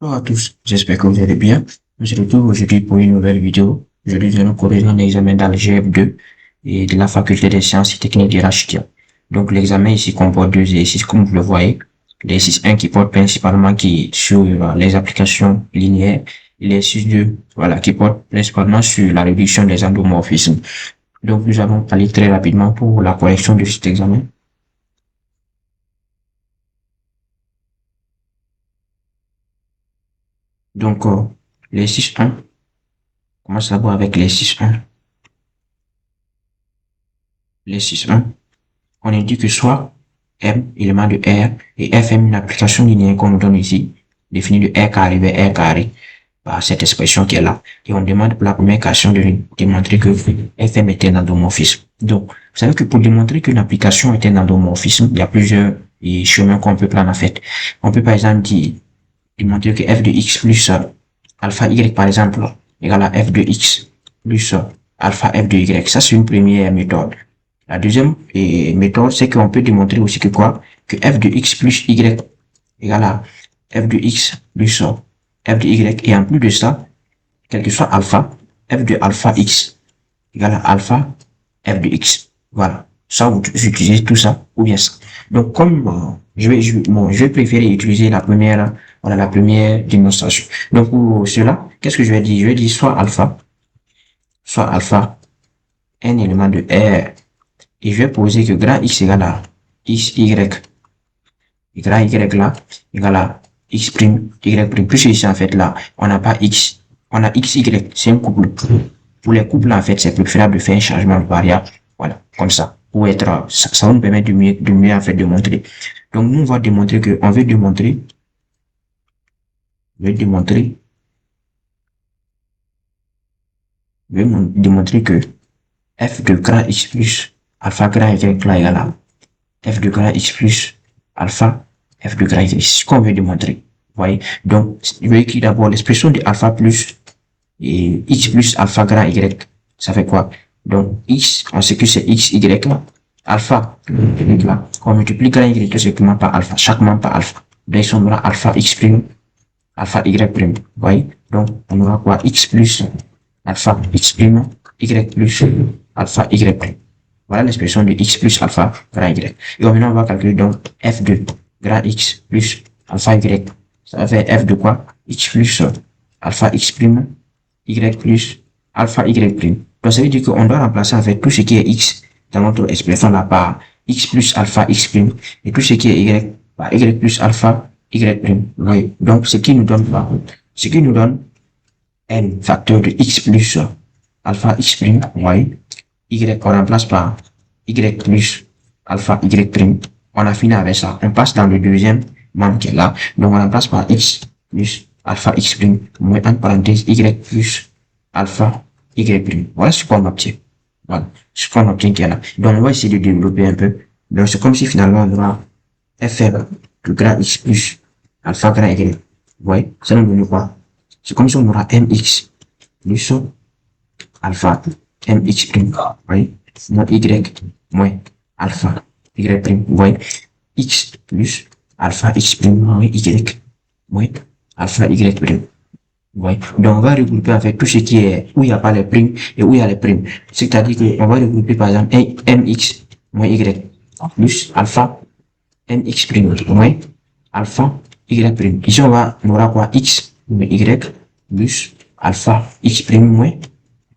Bonjour à tous, j'espère que vous allez bien. Je suis retour aujourd'hui pour une nouvelle vidéo. Aujourd'hui, nous allons corriger un examen d'algèbre 2 et de la faculté des sciences et techniques de l'HTIA. Donc, l'examen ici comporte deux exercices, comme vous le voyez. L'exercice 1 qui porte principalement sur les applications linéaires et l'exercice 2, voilà, qui porte principalement sur la réduction des endomorphismes. Donc, nous allons aller très rapidement pour la correction de cet examen. Donc, l'exercice 1, on commence d'abord avec l'exercice 1. L'exercice 1, on indique que soit M, élément de R, et Fm, une application linéaire qu'on nous donne ici, définie de R carré vers R carré, par cette expression qui est là. Et on demande pour la première question de démontrer que Fm est un endomorphisme. Donc, vous savez que pour démontrer qu'une application est un endomorphisme, il y a plusieurs chemins qu'on peut prendre en fait. On peut par exemple démontrer que f de x plus alpha y par exemple égale à f de x plus alpha f de y. Ça, c'est une première méthode. La deuxième méthode, c'est qu'on peut démontrer aussi que quoi? Que f de x plus y égale à f de x plus f de y. Et en plus de ça, quel que soit alpha, f de alpha x égale à alpha f de x. Voilà. Ça, vous utilisez tout ça ou bien ça. Donc, comme je vais préférer utiliser la première démonstration. Donc, pour cela, qu'est-ce que je vais dire? Je vais dire soit alpha, un élément de R. Et je vais poser que grand X égale à XY. Et grand Y là égale à X prime, Y prime. Plus ici, en fait, là, on n'a pas X. On a XY. C'est un couple. Pour les couples, en fait, c'est préférable de faire un changement de variable. Voilà. Comme ça. Pour être, ça va nous permettre de mieux, en fait, de montrer. Donc, nous, on va démontrer que, on veut démontrer que f de grand X plus alpha grand Y là égale à f de grand X plus alpha f de grand Y. C'est ce qu'on veut démontrer. Vous voyez? Donc, je vais écrire d'abord l'expression de alpha plus et X plus alpha grand Y. Ça fait quoi? Donc, X, on sait que c'est X, Y là. Alpha, Y là. On multiplie grand Y tout simplement par alpha. Chaque membre par alpha. Donc, ici, on aura alpha X prime, alpha Y prime. Vous voyez? Donc, on aura quoi? X plus alpha X prime, Y plus alpha Y prime. Voilà l'expression de x plus alpha grand y. Et maintenant, on va calculer donc f de grand x plus alpha y. Ça va faire f de quoi? X plus alpha x prime, y plus alpha y prime. Donc, ça veut dire qu'on doit remplacer en fait tout ce qui est x dans notre expression là par x plus alpha x prime et tout ce qui est y par y plus alpha y prime. Oui. Donc, ce qui nous donne quoi? Ce qui nous donne n facteur de x plus alpha x prime, oui. Y, on remplace par y plus alpha y prime. On a fini avec ça. On passe dans le deuxième membre qui est là. Donc, on remplace par x plus alpha x prime, moins entre parenthèses y plus alpha y prime. Voilà ce qu'on obtient. Voilà ce qu'on obtient qui est là. Donc, on va essayer de développer un peu. Donc, c'est comme si finalement, on aura fr de grand x plus alpha grand y. Vous voyez, ça nous donne quoi? C'est comme si on aura mx plus alpha mx prime, vous voyez, moins y moins alpha y prime, vous voyez, x plus alpha x prime moins y moins alpha y prime, vous voyez. Donc, on va regrouper en fait tout ce qui est où il n'y a pas les primes et où il y a les primes. C'est-à-dire qu'on va regrouper par exemple mx moins y plus alpha mx prime moins alpha y prime. Ici, on aura quoi? X moins y plus alpha x prime moins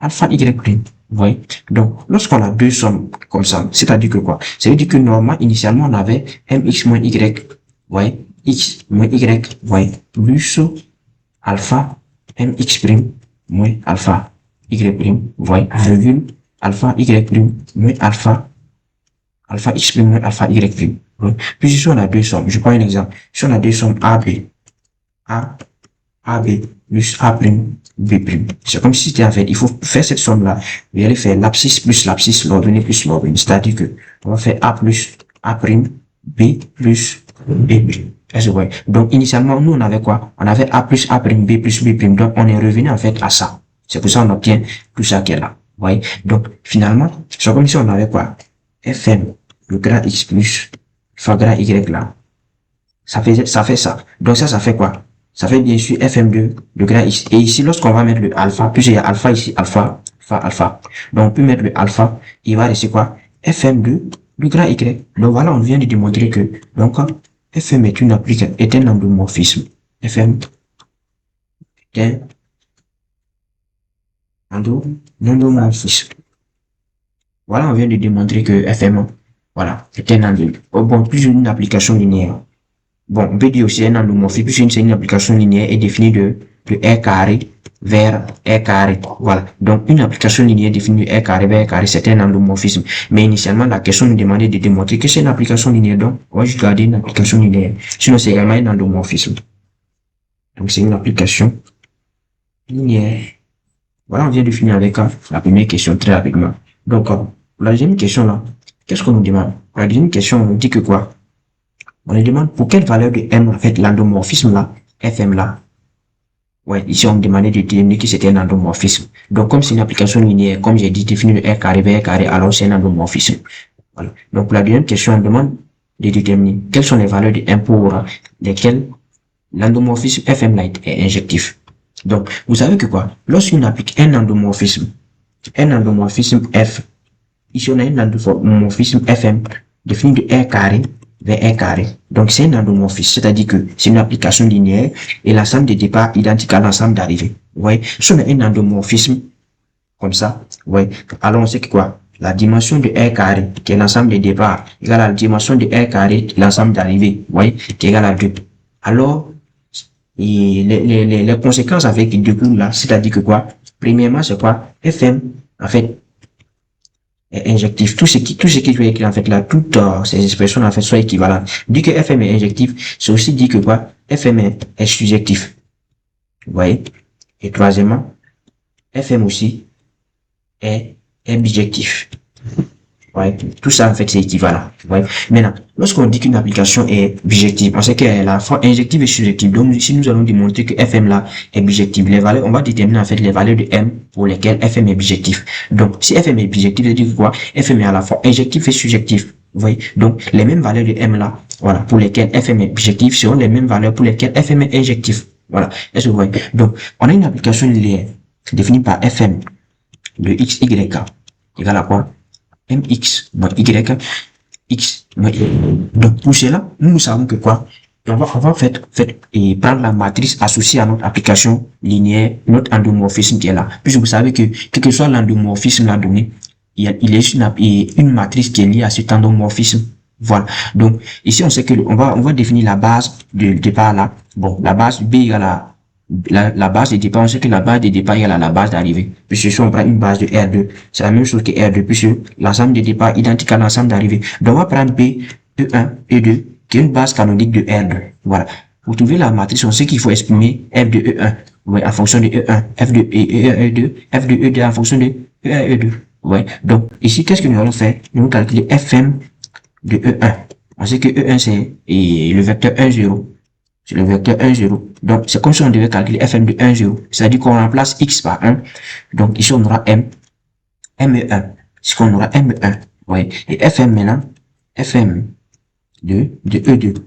alpha y prime. Vous voyez? Donc, lorsqu'on a deux sommes comme ça, c'est-à-dire que quoi? Ça veut dire que normalement, initialement, on avait mx moins y, vous voyez? X moins y, vous voyez? Plus alpha mx prime moins alpha y prime, vous voyez? Virgule alpha y prime moins alpha x prime moins alpha y prime. Puis ici, on a deux sommes. Je prends un exemple. Si on a deux sommes AB plus A prime B prime. C'est comme si c'était en fait, il faut faire cette somme-là. Vous allez faire l'abscisse plus l'abscisse, l'ordonnée plus l'ordonnée. C'est-à-dire que on va faire A plus A prime B plus B prime. Est-ce que vous voyez? Donc, initialement, nous, on avait quoi? On avait A plus A prime B plus B prime. Donc, on est revenu en fait à ça. C'est pour ça qu'on obtient tout ça qui est là. Vous voyez? Donc, finalement, c'est comme si on avait quoi? Fm, le grand X plus, fois grand Y là. Ça fait ça. Donc, ça fait quoi? ça fait bien sûr fm2 de grade x. Et ici, lorsqu'on va mettre le alpha, puisqu'il y a alpha ici, alpha, alpha, alpha. Donc, on peut mettre le alpha, et il va rester quoi? Fm2 de grade y. Donc, voilà, on vient de démontrer que, donc, fm est une application, est un endomorphisme. Fm est un endomorphisme. Voilà, on vient de démontrer que fm, voilà, est un endomorphisme. Bon, plus une application linéaire. Bon, on peut dire aussi un endomorphisme, puisque c'est une application linéaire est définie de R carré vers R carré. Voilà. Donc, une application linéaire définie de R carré vers R carré, c'est un endomorphisme. Mais initialement, la question nous demandait de démontrer que c'est une application linéaire. Donc, on va juste garder une application linéaire. Sinon, c'est également un endomorphisme. Donc, c'est une application linéaire. Voilà, on vient de finir avec la première question très rapidement. Donc, la deuxième question là, qu'est-ce qu'on nous demande? La deuxième question, on nous dit que quoi? On nous demande pour quelle valeur de M, en fait, l'endomorphisme là, Fm là. Ouais, ici, on me demandait de déterminer que c'était un endomorphisme. Donc, comme c'est une application linéaire, comme j'ai dit, définie de R carré vers R carré, alors c'est un endomorphisme. Voilà. Donc, pour la deuxième question, on demande de déterminer quelles sont les valeurs de M pour lesquelles l'endomorphisme Fm là est injectif. Donc, vous savez que quoi? Lorsqu'on applique un endomorphisme F, ici, on a un endomorphisme Fm défini de R carré vers R carré. Donc, c'est un endomorphisme, c'est-à-dire que c'est une application linéaire et l'ensemble des départs identique à l'ensemble d'arrivée. Vous voyez, si on a un endomorphisme comme ça, vous voyez, alors on sait que quoi? La dimension de R carré, qui est l'ensemble des départs, égale à la dimension de R carré, l'ensemble d'arrivée, vous voyez, qui est égale à 2. Alors, et les conséquences avec les deux coups là, c'est-à-dire que quoi? Premièrement, c'est quoi? Fm, en fait, est injectif. Tout ce qui doit écrire, en fait, là, toutes ces expressions, en fait, soient équivalentes. Dit que Fm est injectif, c'est aussi dit que quoi? Fm est surjectif. Vous voyez? Et troisièmement, Fm aussi est bijectif. Ouais, tout ça, en fait, c'est équivalent. Ouais. Maintenant, lorsqu'on dit qu'une application est bijective, on sait qu'elle est à la fois injective et surjective. Donc, ici, nous allons démontrer que FM là est bijective. Les valeurs, on va déterminer, en fait, les valeurs de M pour lesquelles FM est bijectif. Donc, si FM est bijectif, ça veut dire quoi? FM est à la fois injectif et surjectif. Vous voyez? Donc, les mêmes valeurs de M là, voilà, pour lesquelles FM est bijectif seront les mêmes valeurs pour lesquelles FM est injectif. Voilà. Est-ce que vous voyez? Donc, on a une application linéaire définie par FM de X, Y, égale à quoi? Mx moins y, x moins y. Donc, pour cela, nous savons que quoi? On va et prendre la matrice associée à notre application linéaire, notre endomorphisme qui est là. Puisque vous savez que, quel que soit l'endomorphisme là donné, il est une matrice qui est liée à cet endomorphisme. Voilà. Donc, ici, on sait que, on va définir la base de départ là. Bon, la base B égale à la base de départ, on sait que la base de départ égale à la base d'arrivée. Puisque si on prend une base de R2, c'est la même chose que R2, puisque l'ensemble de départ est identique à l'ensemble d'arrivée. Donc, on va prendre P, E1, E2, qui est une base canonique de R2. Voilà. Pour trouver la matrice, on sait qu'il faut exprimer F de E1, ouais, en fonction de E1, F de E1, E2, F de E2 en fonction de E1, E2. Ouais. Donc, ici, qu'est-ce que nous allons faire? Nous allons calculer Fm de E1. On sait que E1, c'est le vecteur 1, 0. C'est le vecteur 1, 0. Donc, c'est comme si on devait calculer Fm de 1, 0. C'est-à-dire qu'on remplace x par 1. Donc, ici, on aura M1. C'est qu'on aura M1. Ouais. Et Fm maintenant, Fm de E2.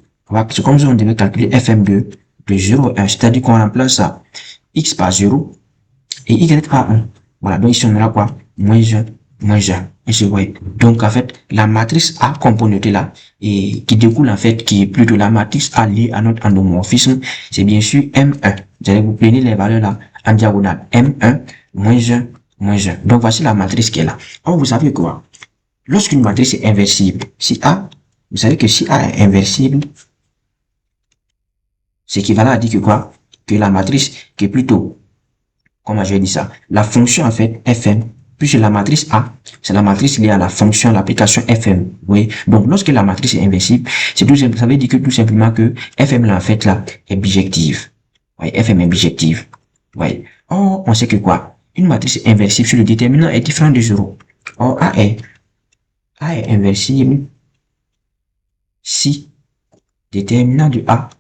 C'est comme si on devait calculer Fm de 0, 1. C'est-à-dire qu'on remplace ça x par 0 et y par 1. Voilà. Donc, ici, on aura quoi? Moins 1, moins 1. Donc, en fait, la matrice A componeutée là, et qui découle, en fait, qui est plutôt la matrice A liée à notre endomorphisme, c'est bien sûr M1. Vous allez vous prendre les valeurs là, en diagonale. M1, moins 1, moins 1. Donc, voici la matrice qui est là. Or, vous savez quoi? Lorsqu'une matrice est inversible, si A, vous savez que si A est inversible, c'est équivalent à dire que quoi? Que la matrice, qui est plutôt, comment je vais dire ça? La fonction, en fait, Fm, puisque la matrice A, c'est la matrice liée à la fonction, l'application Fm. Oui. Donc, lorsque la matrice est inversible, c'est tout simple, ça veut dire que tout simplement que Fm là, en fait, là, est bijective. Oui, Fm est bijective. Oui. Or, on sait que quoi? Une matrice inversible sur le déterminant est différent de 0. Or, A est inversible si déterminant de A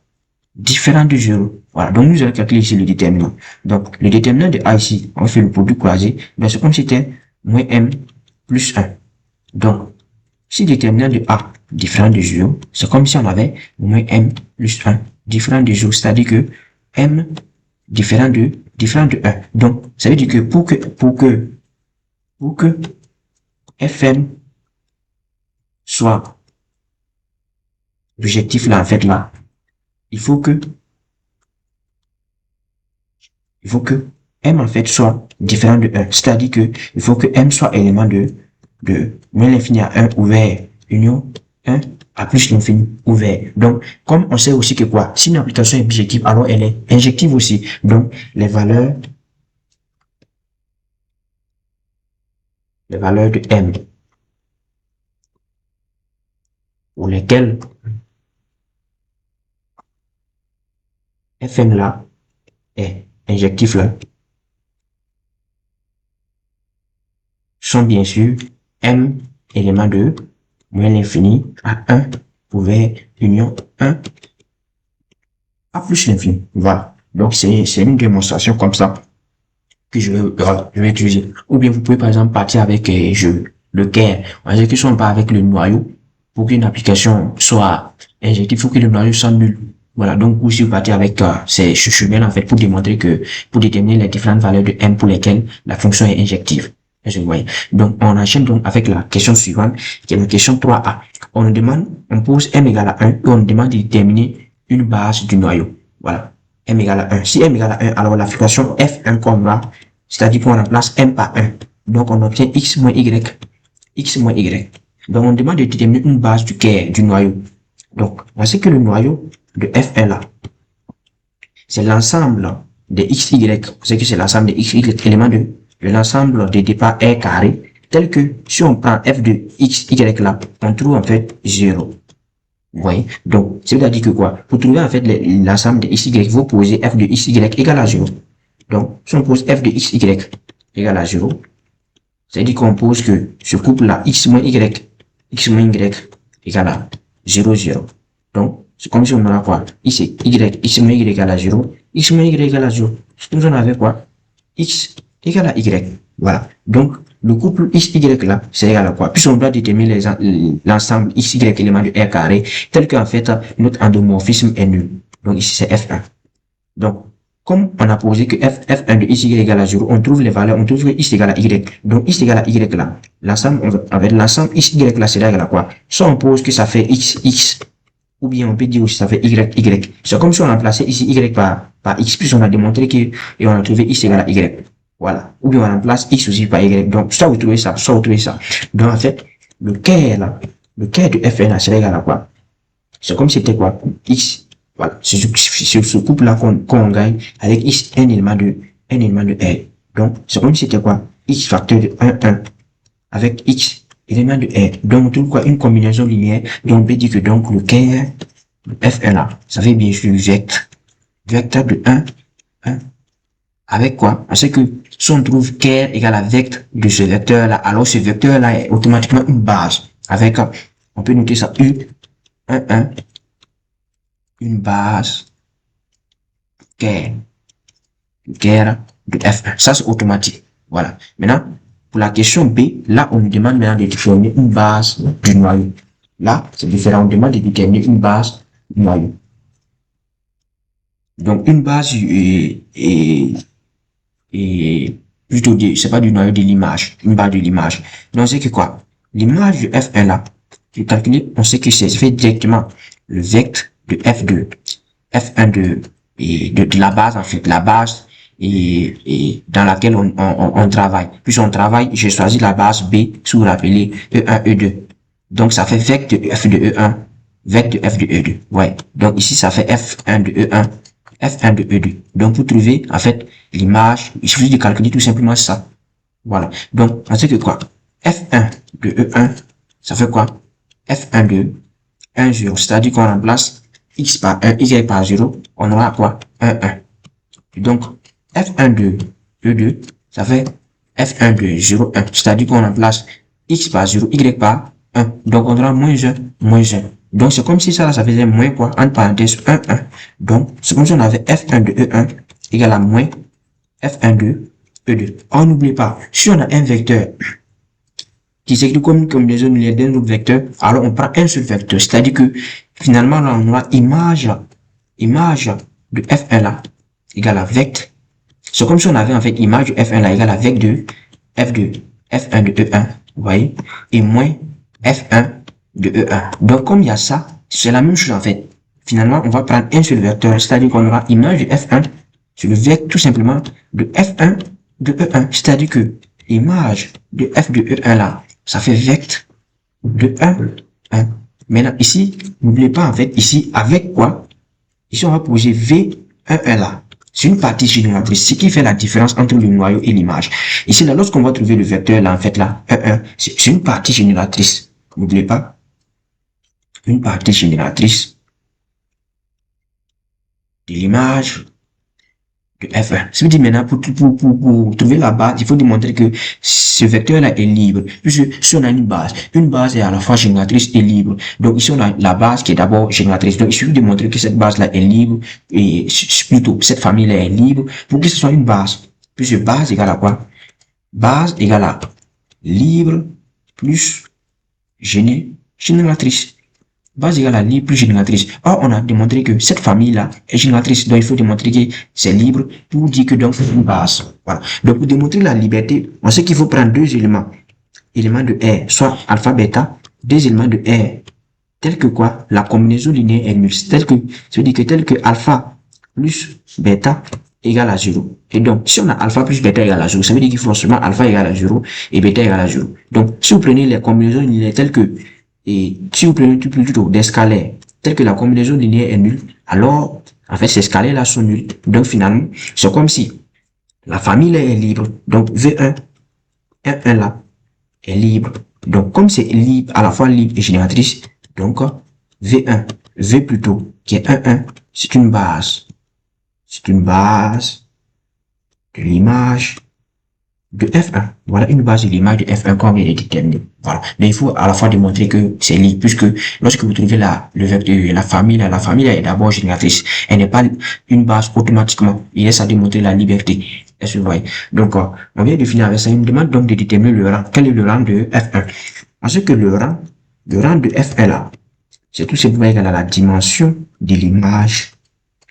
différent de 0. Voilà. Donc, nous allons calculer ici le déterminant. Donc, le déterminant de A ici, on fait le produit croisé. Ben, c'est comme si c'était moins M plus 1. Donc, si le déterminant de A différent de 0, c'est comme si on avait moins M plus 1 différent de 0. C'est-à-dire que m différent de 1. Donc, ça veut dire que pour que fm soit l'objectif là, en fait, là, il faut que m en fait soit différent de 1. C'est-à-dire que il faut que m soit élément de moins l'infini à 1 ouvert union 1 à plus l'infini ouvert. Donc, comme on sait aussi que quoi, si une application est bijective, alors elle est injective aussi. Donc, les valeurs de m pour lesquelles fm là est injectif là sont bien sûr m élément de moins l'infini à 1 ouvert union 1 à plus l'infini. Voilà. Donc, c'est une démonstration comme ça que je vais utiliser. Ou bien, vous pouvez par exemple partir avec le care. On sait que si on part avec le noyau, pour qu'une application soit injective, il faut que le noyau soit nul. Voilà. Donc, vous, si vous partez avec ce chemin, en fait, pour démontrer que, pour déterminer les différentes valeurs de m pour lesquelles la fonction est injective. Donc, on enchaîne donc avec la question suivante, qui est la question 3a. On pose m égale à 1 et on nous demande de déterminer une base du noyau. Voilà. M égale à 1. Si m égale à 1, alors la fixation f1 qu'on va, c'est-à-dire qu'on remplace m par 1. Donc, on obtient x moins y. Donc, on demande de déterminer une base du noyau. Donc, on sait que le noyau de f1 là, c'est l'ensemble des x, y. Vous savez que c'est l'ensemble des x, y éléments de l'ensemble des départs r carré, tel que si on prend f de x, y là, on trouve en fait 0. Vous voyez? Donc, c'est-à-dire que quoi? Pour trouver en fait l'ensemble de x, y, vous posez f de x, y égale à 0. Donc, si on pose f de x, y égale à 0, c'est-à-dire qu'on pose que ce couple-là, x moins y égale à 0, 0. Donc, c'est comme si on aura quoi? X moins y égale à 0, x moins y égale à 0. Nous on avait quoi? X égale à y. Voilà. Donc, le couple x, y là, c'est égal à quoi? Puis on doit déterminer l'ensemble x, y éléments de R carré, tel qu'en fait, notre endomorphisme est nul. Donc, ici, c'est F1. Donc, comme on a posé que F1 de x, y égale à 0, on trouve les valeurs, on trouve que x égale à y. Donc, x égale à y là, l'ensemble, avec l'ensemble x, y là, c'est égal à quoi? Soit on pose que ça fait x, ou bien on peut dire aussi ça fait y. C'est comme si on remplaçait ici y par x, puis on a démontré que, et on a trouvé x égale à y. Voilà. Ou bien on remplace x aussi par y. Donc, soit vous trouvez ça, soit vous trouvez ça. Donc, en fait, le care là, le care de Fn là, c'est égal à quoi? C'est comme si c'était quoi? X. Voilà. C'est ce couple là qu'on gagne avec x, un élément de R. Donc, c'est comme si c'était quoi? X facteur de 1, 1. Avec x, élément de R. Donc, on trouve quoi? Une combinaison linéaire. Donc, on peut dire que donc, le care de Fn là, ça fait bien sûr vecteur de 1, 1. Avec quoi? On sait que si on trouve care égale à vecteur de ce vecteur-là, alors ce vecteur-là est automatiquement une base. Avec, on peut noter ça U, 1, 1, une base care de F1. Ça, c'est automatique. Voilà. Maintenant, pour la question B, là, on nous demande maintenant de déterminer une base du noyau. Là, c'est différent. On demande de déterminer une base du noyau. Donc, une base et plutôt c'est pas du noyau de l'image, une base de l'image. Donc, c'est que quoi? L'image de F1 là, qui est calculée, on sait que c'est fait directement le vecteur de F2, F1 de la base, en fait, la base et dans laquelle on travaille. Puis on travaille, j'ai choisi la base B, si vous rappelez, E1, E2. Donc, ça fait vecteur de F de E1, vecteur de F de E2. Ouais. Donc, ici, ça fait F1 de E1, F1 de E2. Donc, pour trouver, en fait, l'image, il suffit de calculer tout simplement ça. Voilà. Donc, on sait que quoi? F1 de E1, ça fait quoi? F1 de 1, 0. C'est-à-dire qu'on remplace x par 1, y par 0. On aura quoi? 1, 1. Donc, F1 de E2, ça fait F1 de 0, 1. C'est-à-dire qu'on remplace x par 0, y par 1. Donc, on aura moins 1, moins 1. Donc, c'est comme si ça, là, ça faisait moins quoi? Entre parenthèses, 1, 1. Donc, c'est comme si on avait F1 de E1 égale à moins F1 de E2. On n'oublie pas, si on a un vecteur qui s'écrit comme une combinaison linéaire d'un autre vecteur, alors on prend un seul vecteur. C'est-à-dire que, finalement, là, on aura image de F1 là, égale à vect. C'est comme si on avait en fait image de F1 là égale à vect de F1 de E1, vous voyez, et moins F1 de E1. Donc comme il y a ça, c'est la même chose en fait. Finalement, on va prendre un seul vecteur, c'est-à-dire qu'on aura image de F1 sur le vecteur tout simplement de F1 de E1. C'est-à-dire que image de F de E1 là, ça fait vecteur de 1. Maintenant, ici, n'oubliez pas en fait, ici, avec quoi? Ici, on va poser V1 là. C'est une partie génératrice, ce qui fait la différence entre le noyau et l'image. Ici, là, lorsqu'on va trouver le vecteur là, en fait, là, 1, c'est une partie génératrice. N'oubliez pas, une partie génératrice de l'image de F1. Ça veut dire maintenant, pour trouver la base, il faut démontrer que ce vecteur-là est libre. Puisque si on a une base est à la fois génératrice et libre. Donc ici, on a la base qui est d'abord génératrice. Donc il suffit de démontrer que cette base-là est libre, et plutôt, cette famille-là est libre, pour que ce soit une base. Puisque base égale à quoi? Base égale à libre plus génératrice. Base égale à libre plus génératrice. Or, on a démontré que cette famille-là est génératrice. Donc, il faut démontrer que c'est libre pour dire que donc c'est une base. Voilà. Donc, pour démontrer la liberté, on sait qu'il faut prendre deux éléments. Éléments de R, soit alpha, bêta, deux éléments de R. Tel que quoi? La combinaison linéaire est nulle. Ça veut dire que tel que alpha plus bêta égale à 0. Et donc, si on a alpha plus bêta égale à 0, ça veut dire qu'il faut seulement alpha égale à 0 et bêta égale à 0. Donc, si vous prenez les combinaisons linéaires telles que, et si vous prenez plutôt des scalaires, tels que la combinaison linéaire est nulle, alors, en fait, ces scalaires-là sont nuls. Donc, finalement, c'est comme si la famille là est libre. Donc, V1, 1 là, est libre. Donc, comme c'est libre, à la fois libre et génératrice, donc, V1, V plutôt, qui est 1, c'est une base. C'est une base de l'image de F1. Voilà une base de l'image de F1 qu'on vient de déterminer. Voilà. Mais il faut à la fois démontrer que c'est libre, puisque lorsque vous trouvez le vecteur, la famille est d'abord génératrice. Elle n'est pas une base automatiquement. Il laisse à démontrer la liberté. Est-ce que vous voyez? Donc, on vient de finir avec ça. Il me demande donc de déterminer le rang. Quel est le rang de F1? Parce que le rang de F1 là, c'est tout simplement égal à la dimension de l'image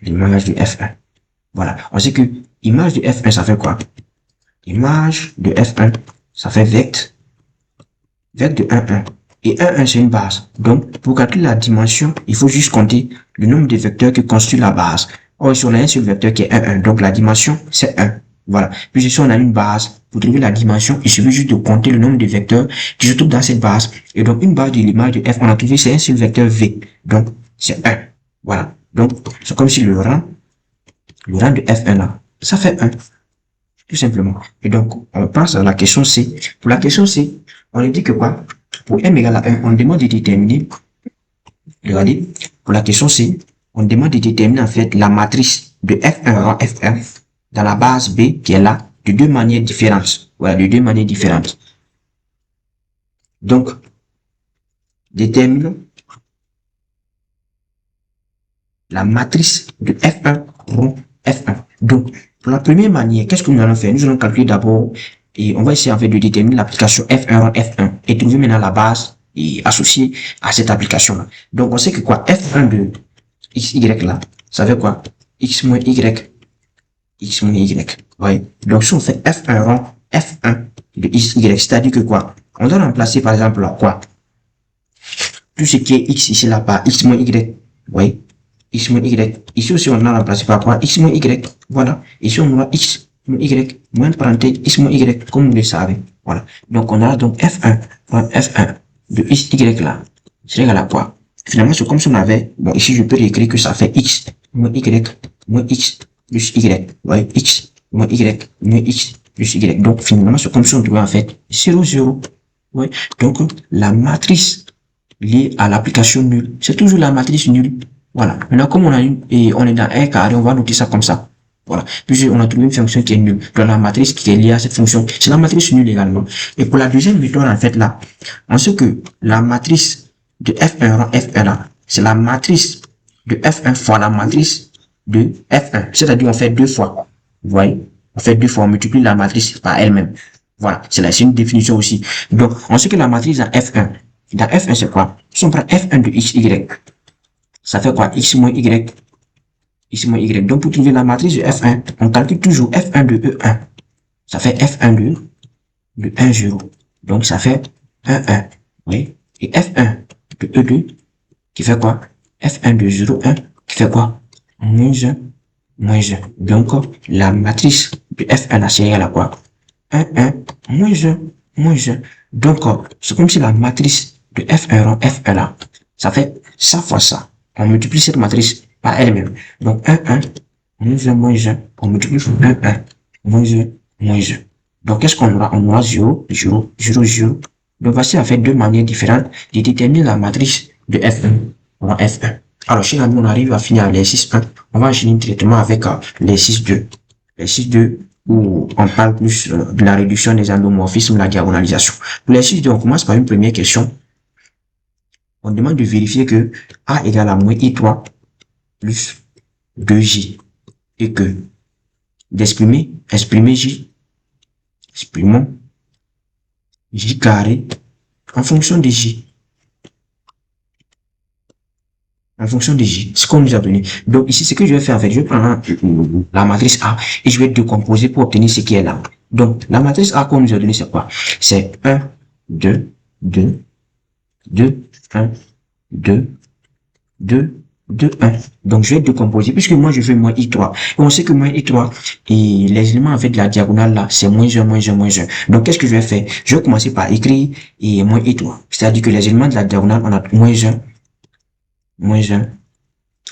de F1. Voilà. On sait que image de F1, ça fait quoi? Image de F1, ça fait vecteur de 1. Et 1, c'est une base. Donc, pour calculer la dimension, il faut juste compter le nombre de vecteurs qui constituent la base. Or, ici, on a un seul vecteur qui est 1. Donc, la dimension, c'est 1. Voilà. Puis ici, on a une base. Pour trouver la dimension, il suffit juste de compter le nombre de vecteurs qui se trouvent dans cette base. Et donc, une base de l'image de F, on a trouvé, c'est un seul vecteur V. Donc, c'est 1. Voilà. Donc, c'est comme si le rang de F1 là, ça fait 1. Tout simplement. Et donc, on passe à la question C. Pour la question C, on dit que quoi? Pour M égale à 1, on demande de déterminer, regardez, pour la question C, on demande de déterminer en fait la matrice de F1 rang F1 dans la base B qui est là, de deux manières différentes. Voilà, de deux manières différentes. Donc, déterminons la matrice de F1 rond F1. Donc, pour la première manière, qu'est-ce que nous allons faire? Nous allons calculer d'abord, et on va essayer en fait de déterminer l'application F1 rang F1 et trouver maintenant la base et associée à cette application-là. Donc, on sait que quoi? F1 de XY là, ça fait quoi? X moins Y. X moins Y. Ouais. Donc, si on fait F1 rang F1 de XY, c'est-à-dire que quoi? On doit remplacer par exemple là, quoi? Tout ce qui est X ici là par X moins Y. Oui. X moins Y. Ici aussi, on a remplacé par quoi? X moins Y. Voilà. Ici, on aura X moins Y, moins parenthèse, X moins Y, comme vous le savez. Voilà. Donc, on a donc F1, F1 de XY là. C'est égal à quoi? Finalement, c'est comme si on avait, bon, ici, je peux écrire que ça fait X moins Y plus Y. Ouais, X moins Y plus Y. Donc, finalement, c'est comme si on trouvait en fait 0, 0. Ouais. Donc, la matrice liée à l'application nulle, c'est toujours la matrice nulle. Voilà. Maintenant, comme on a on est dans un carré, on va noter ça comme ça. Voilà. Puis, on a trouvé une fonction qui est nulle. Donc, la matrice qui est liée à cette fonction, c'est la matrice nulle également. Et pour la deuxième méthode, en fait, là, on sait que la matrice de F1 rang F1 là, c'est la matrice de F1 fois la matrice de F1. C'est-à-dire, on fait deux fois. Vous voyez? On fait deux fois, on multiplie la matrice par elle-même. Voilà. C'est une définition aussi. Donc, on sait que la matrice dans F1, c'est quoi? Si on prend F1 de XY, ça fait quoi? X moins Y ici moins Y. Donc, pour trouver la matrice de F1, on calcule toujours F1 de E1. Ça fait F1 de 1, 0. Donc, ça fait 1, 1. Oui. Et F1 de E2, qui fait quoi? F1 de 0, 1, qui fait quoi? Moins 1, moins 1. Donc, la matrice de F1 là, c'est égal à quoi? 1, 1, moins 1, moins 1. Donc, c'est comme si la matrice de F1 rond F1 là, ça fait ça fois ça. On multiplie cette matrice par elle-même. Donc, 1, 1, moins 1, moins 1. On multiplie par 1, 1, moins 1, moins 1. Donc, qu'est-ce qu'on aura? On aura 0, 0, 0, 0. Donc, voici en fait deux manières différentes de déterminer la matrice de F1 rond F1. Alors, chez nous, on arrive à finir l'exercice 1. On va enchaîner directement avec l'exercice 2. L'exercice 2, où on parle plus de la réduction des endomorphismes, la diagonalisation. Pour l'exercice 2, on commence par une première question. On demande de vérifier que A égale à moins I3 plus 2J et que d'exprimer, exprimons J carré en fonction de J. En fonction de J, ce qu'on nous a donné. Donc ici, ce que je vais faire, en fait, je vais prendre la matrice A et je vais décomposer pour obtenir ce qui est là. Donc, la matrice A qu'on nous a donné, c'est quoi? C'est 1, 2, 2, 2, 1, 2, 2, 2, 1. Donc, je vais décomposer, puisque moi, je fais moins I3. Et on sait que moins I3, et les éléments, en fait, de la diagonale, là, c'est moins 1, moins 1, moins 1. Donc, qu'est-ce que je vais faire? Je vais commencer par écrire et moins I3. C'est-à-dire que les éléments de la diagonale, on a moins 1, moins 1,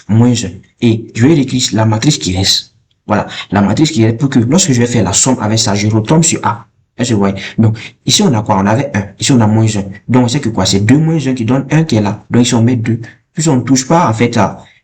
moins 1. Et je vais écrire la matrice qui reste. Voilà, la matrice qui reste pour que lorsque je vais faire la somme avec ça, je retombe sur A. Est-ce que vous voyez? Donc, ici, on a quoi? On avait 1. Ici, on a moins 1. Donc, on sait que quoi? C'est 2 moins 1 qui donne 1 qui est là. Donc, ici, on met 2. Puis, on ne touche pas, en fait,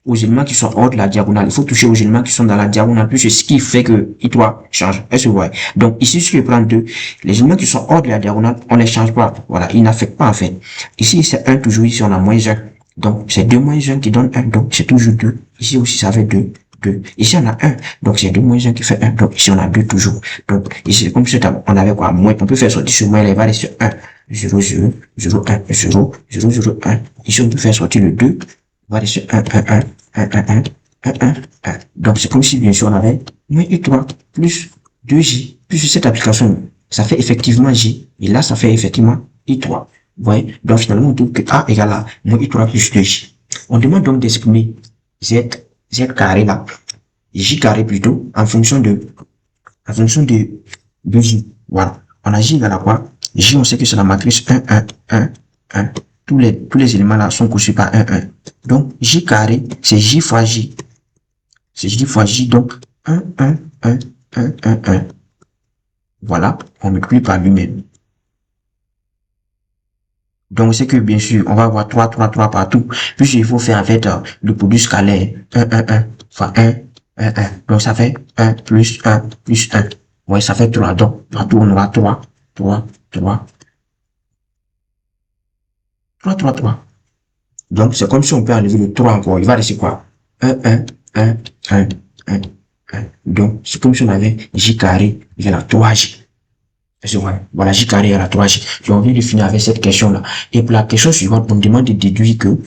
aux éléments qui sont hors de la diagonale. Il faut toucher aux éléments qui sont dans la diagonale. Puis, c'est ce qui fait que I3 change. Est-ce que vous voyez? Donc, ici, si je prends 2, les éléments qui sont hors de la diagonale, on les change pas. Voilà, ils n'affectent pas, en fait. Ici, c'est 1 toujours. Ici, on a moins 1. Donc, c'est 2 moins 1 qui donne 1. Donc, c'est toujours 2. Ici aussi, ça fait 2. 2. Ici, on a 1. Donc, c'est 2 moins 1 qui fait 1. Donc, ici, on a 2 toujours. Donc, ici, comme si on avait quoi? Moins. On peut faire sortir ce moins, il va aller sur 1. 0, 0, 0, 1, 0, 0, 0, 1. Ici, on peut faire sortir le 2. On va aller sur 1, 1, 1, 1, 1, 1, 1, 1, 1. Donc, c'est comme si, bien sûr, on avait moins I3 plus 2J. Plus cette application, ça fait effectivement J. Et là, ça fait effectivement I3. Vous voyez? Donc, finalement, on trouve que A égale à moins I3 plus 2J. On demande donc d'exprimer Z carré là, J carré plutôt, en fonction de J. Voilà. On a J égale à quoi? J, on sait que c'est la matrice 1, 1, 1, 1. Tous les éléments là sont couchés par 1, 1. Donc, J carré, c'est J fois J. C'est J fois J, donc 1, 1, 1, 1, 1, 1. Voilà, on multiplie par lui-même. Donc, c'est que, bien sûr, on va avoir 3, 3, 3 partout. Puisqu'il faut faire, en fait, le produit scalaire. 1, 1, 1, fois 1, 1, 1. Donc, ça fait 1 plus 1 plus 1. Ouais, ça fait 3. Donc, partout, on aura 3, 3, 3. 3, 3, 3. Donc, c'est comme si on peut enlever le 3 encore. Il va rester quoi? 1, 1, 1, 1, 1, 1. Donc, c'est comme si on avait J carré égale à 3J. Voilà, J carré à la 3J. J'ai envie de finir avec cette question-là. Et pour la question suivante, on demande de déduire que,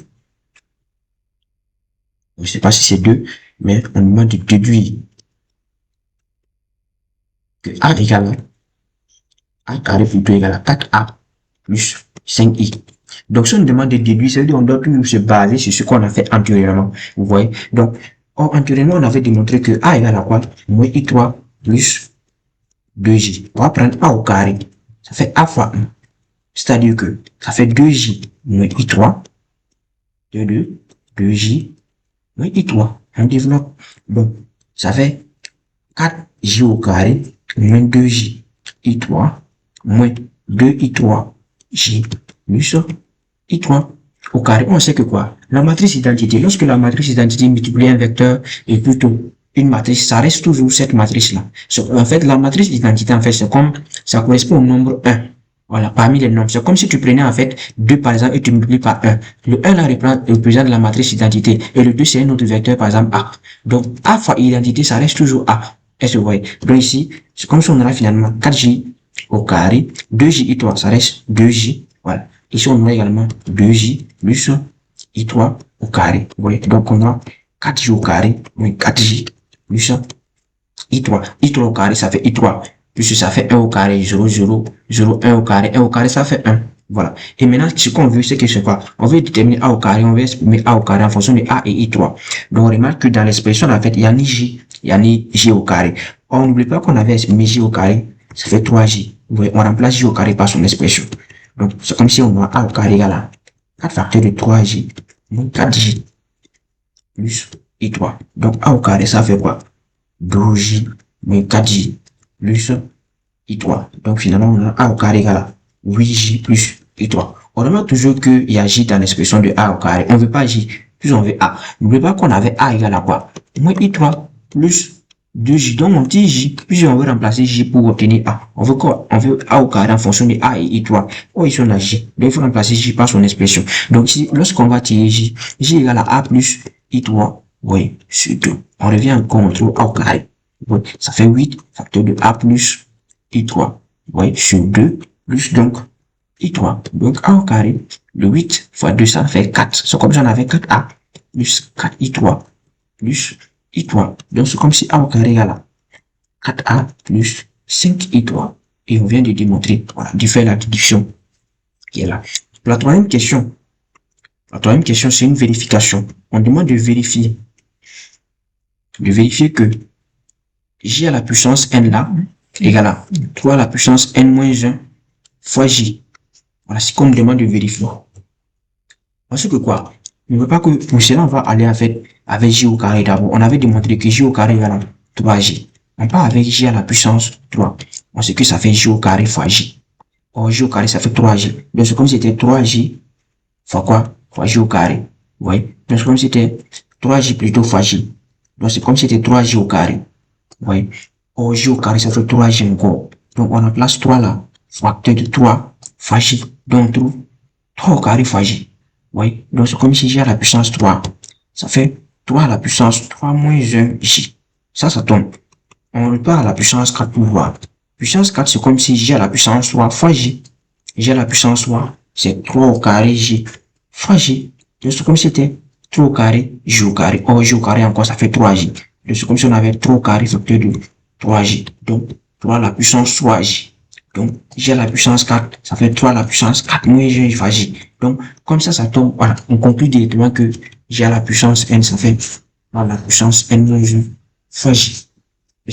je ne sais pas si c'est 2, mais on demande de déduire que A égale à A carré plutôt égale à 4A plus 5I. Donc, si on demande de déduire, ça veut dire qu'on doit toujours se baser sur ce qu'on a fait antérieurement. Vous voyez? Donc, antérieurement, on avait démontré que A égale à quoi? Moins I3 plus 2J. On va prendre A au carré. Ça fait A fois 1. C'est-à-dire que ça fait 2J moins I3. 2J moins I3. On développe. Donc, ça fait 4J au carré moins 2J I3 moins 2I3J plus I3 au carré. On sait que quoi? La matrice identité, lorsque la matrice identité multiplie un vecteur et plutôt une matrice, ça reste toujours cette matrice-là. En fait, la matrice d'identité, en fait, c'est comme, ça correspond au nombre 1. Voilà, parmi les nombres. C'est comme si tu prenais, en fait, 2, par exemple, et tu multiplies par 1. Le 1, là, représente la matrice identité. Et le 2, c'est un autre vecteur, par exemple, A. Donc, A fois identité, ça reste toujours A. Est-ce que vous voyez? Donc, ici, c'est comme si on aura finalement 4J au carré. 2J I3, ça reste 2J. Voilà. Ici, on aura également 2J plus I3 au carré. Vous voyez? Donc, on a 4j au carré, moins 4j, plus I3. I3 au carré, ça fait I3. Plus ça fait 1 au carré, 0, 0, 0, 1 au carré. 1 au carré, ça fait 1. Voilà. Et maintenant, ce qu'on veut, c'est que c'est quoi? On veut déterminer A au carré, on veut exprimer A au carré en fonction de A et I3. Donc, on remarque que dans l'expression, en fait, il y a ni J, il y a ni J au carré. On n'oublie pas qu'on avait exprimé J au carré, ça fait 3J. On remplace J au carré par son expression. Donc, c'est comme si on a A au carré égal à 4 facteurs de 3J, moins 4J, plus I3. Donc, A au carré, ça fait quoi? 12J, moins 4J, plus I3. Donc, finalement, on a A au carré égal à 8J plus I3. On remarque toujours qu'il y a J dans l'expression de A au carré. On ne veut pas J, plus on veut A. N'oubliez pas qu'on avait A égal à quoi? Moins I3 plus 2J. Donc, on dit J, puis on veut remplacer J pour obtenir A. On veut quoi? On veut A au carré en fonction de A et I3. Oh, ici, on a J. Donc, il faut remplacer J par son expression. Donc, ici, lorsqu'on va tirer J, J égale à A plus I3, oui, sur 2. On revient encore, on trouve A au carré. Oui, ça fait 8 facteur de A plus I3. Oui, sur 2, plus donc I3. Donc A au carré, le 8 fois 2, ça fait 4. C'est comme si on avait 4A plus 4I3 plus I3. Donc c'est comme si A au carré égale à 4A plus 5I3. Et on vient de démontrer, voilà, de faire la déduction qui est là. La troisième question, c'est une vérification. On demande de vérifier que J à la puissance n là égale à 3 à la puissance n moins 1 fois J. Voilà ce qu'on me demande de vérifier. Parce que quoi? Ne veut pas que pour cela on va aller avec J au carré d'abord. On avait démontré que J au carré égale à 3J. On part avec J à la puissance 3. On sait que ça fait J au carré fois J. Or J au carré ça fait 3J. Donc c'est comme si c'était 3J fois quoi? Fois J au carré. Vous voyez? Donc c'est comme si c'était 3J plutôt fois J. Donc c'est comme si c'était 3J au carré. Vous voyez? Or J au carré ça fait 3J encore. Donc on remplace 3 là. Facteur de 3 fois J. Donc on trouve 3 au carré fois J. Oui, donc c'est comme si J à la puissance 3. Ça fait 3 à la puissance 3 moins 1 J. Ça tombe. On repart à la puissance 4 pour voir. Puissance 4, c'est comme si J à la puissance 3 fois J. J à la puissance 3, c'est 3 au carré J fois J. Donc c'est comme si c'était 3 au carré J au carré. Or J au carré encore, ça fait 3J. Donc c'est comme si on avait 3 au carré facteur de 3J. Donc 3 à la puissance 3 J. Donc, J à la puissance 4, ça fait 3 à la puissance 4 moins J fois J. Donc, comme ça tombe, voilà, on conclut directement que J à la puissance N, ça fait 3 à la puissance N moins 1 fois J. Et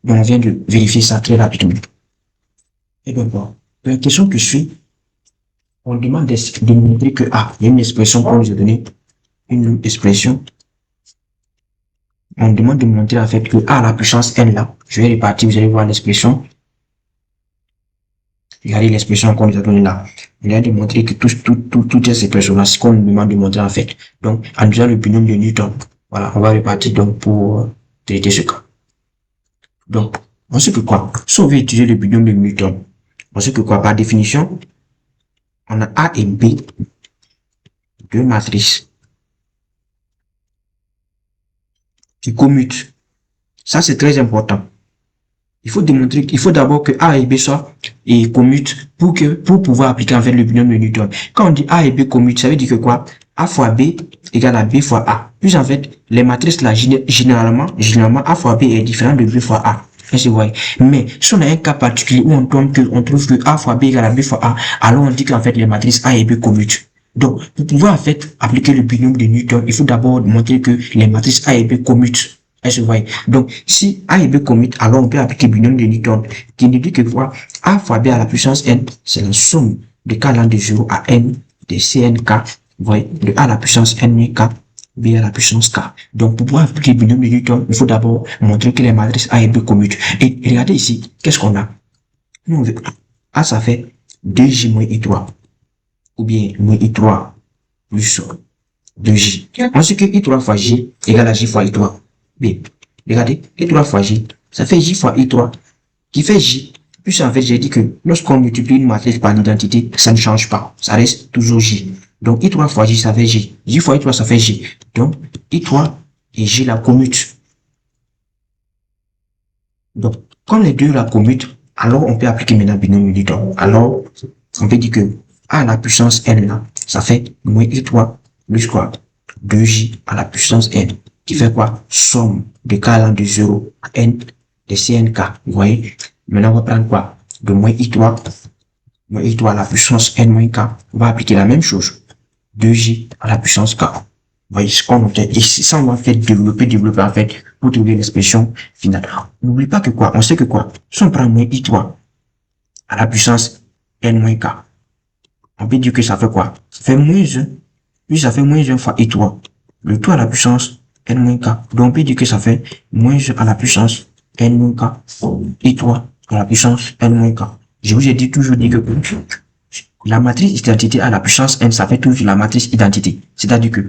donc, on vient de vérifier ça très rapidement. Et bien, bon, la question que suit, on demande de montrer que, il y a une expression qu'on nous a donnée, une expression. On demande de montrer en fait que A à la puissance N là, je vais répartir, vous allez voir l'expression. Regardez l'expression qu'on nous a donnée là. Il a démontré que toutes ces expressions-là, c'est ce qu'on nous demande de montrer en fait. Donc, en utilisant le binôme de Newton. Voilà, on va répartir donc pour traiter ce cas. Donc, on sait que quoi? Si on veut utiliser le binôme de Newton, on sait que quoi? Par définition, on a A et B, deux matrices qui commutent. Ça, c'est très important. Il faut démontrer qu'il faut d'abord que A et B soient et commutent pour pouvoir appliquer en fait le binôme de Newton. Quand on dit A et B commutent, ça veut dire que quoi? A fois B égale à B fois A. Puis en fait, les matrices là, généralement, A fois B est différent de B fois A. Vous voyez. Mais si on a un cas particulier où on trouve que A fois B égale à B fois A, alors on dit qu'en fait les matrices A et B commutent. Donc, pour pouvoir en fait appliquer le binôme de Newton, il faut d'abord montrer que les matrices A et B commutent. Est-ce que vous voyez? Donc, si A et B commutent, alors on peut appliquer le binôme de Newton, qui nous dit que quoi? A fois B à la puissance n, c'est la somme de k allant de 0 à n de Cnk. Vous voyez? De A à la puissance n moins k, B à la puissance k. Donc, pour pouvoir appliquer le binôme de Newton, il faut d'abord montrer que les matrices A et B commutent. Et regardez ici, qu'est-ce qu'on a? Nous, A, ça fait 2J moins I3. Ou bien, moins I3 plus 2J. On sait que I3 fois J égale à J fois I3. Bien, regardez, I3 fois J, ça fait J fois I3, qui fait J. Puis en fait, j'ai dit que lorsqu'on multiplie une matrice par l'identité, ça ne change pas, ça reste toujours J. Donc I3 fois J, ça fait J. J fois I3, ça fait J. Donc I3 et J la commutent. Donc, comme les deux la commutent, alors on peut appliquer maintenant le binôme de Newton. Alors, on peut dire que A à la puissance n là, ça fait moins I3 plus quoi? 2J à la puissance n. qui fait quoi? Somme de k allant de 0 à n de Cnk. Vous voyez? Maintenant, on va prendre quoi? De moins I3 à la puissance n-k. On va appliquer la même chose. 2j à la puissance k. Vous voyez ce qu'on obtient. Et ça, on va faire développer en fait pour trouver l'expression finale. N'oublie pas que quoi? On sait que quoi? Si on prend moins I3 à la puissance n-k, on peut dire que ça fait quoi? Ça fait moins 1. Puis ça fait moins 1 fois I3. Le tout à la puissance n-k. Donc on peut dire que ça fait moins 1 à la puissance n-k. I3 à la puissance n-k. Je vous ai toujours dit que la matrice identité à la puissance n, ça fait toujours la matrice identité. C'est-à-dire que,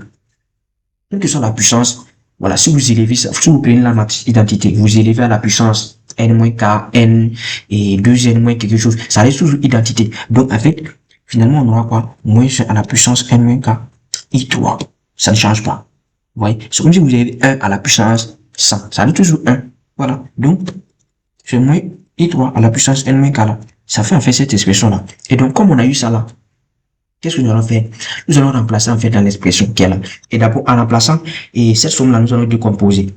quelle que soit la puissance, voilà, si vous élevez ça, si vous prenez la matrice identité, vous élevez à la puissance n-k, n et 2n- quelque chose, ça reste toujours identité. Donc, en fait, finalement, on aura quoi? Moins 1 à la puissance n-k, I3. Ça ne change pas. Vous voyez? C'est comme si vous avez 1 à la puissance 100. Ça reste toujours 1. Voilà. Donc, c'est moins I3 à la puissance n-k là. Ça fait en fait cette expression-là. Et donc, comme on a eu ça là, qu'est-ce que nous allons faire? Nous allons remplacer en fait dans l'expression qui est là. Et d'abord, en remplaçant, et cette somme-là, nous allons décomposer.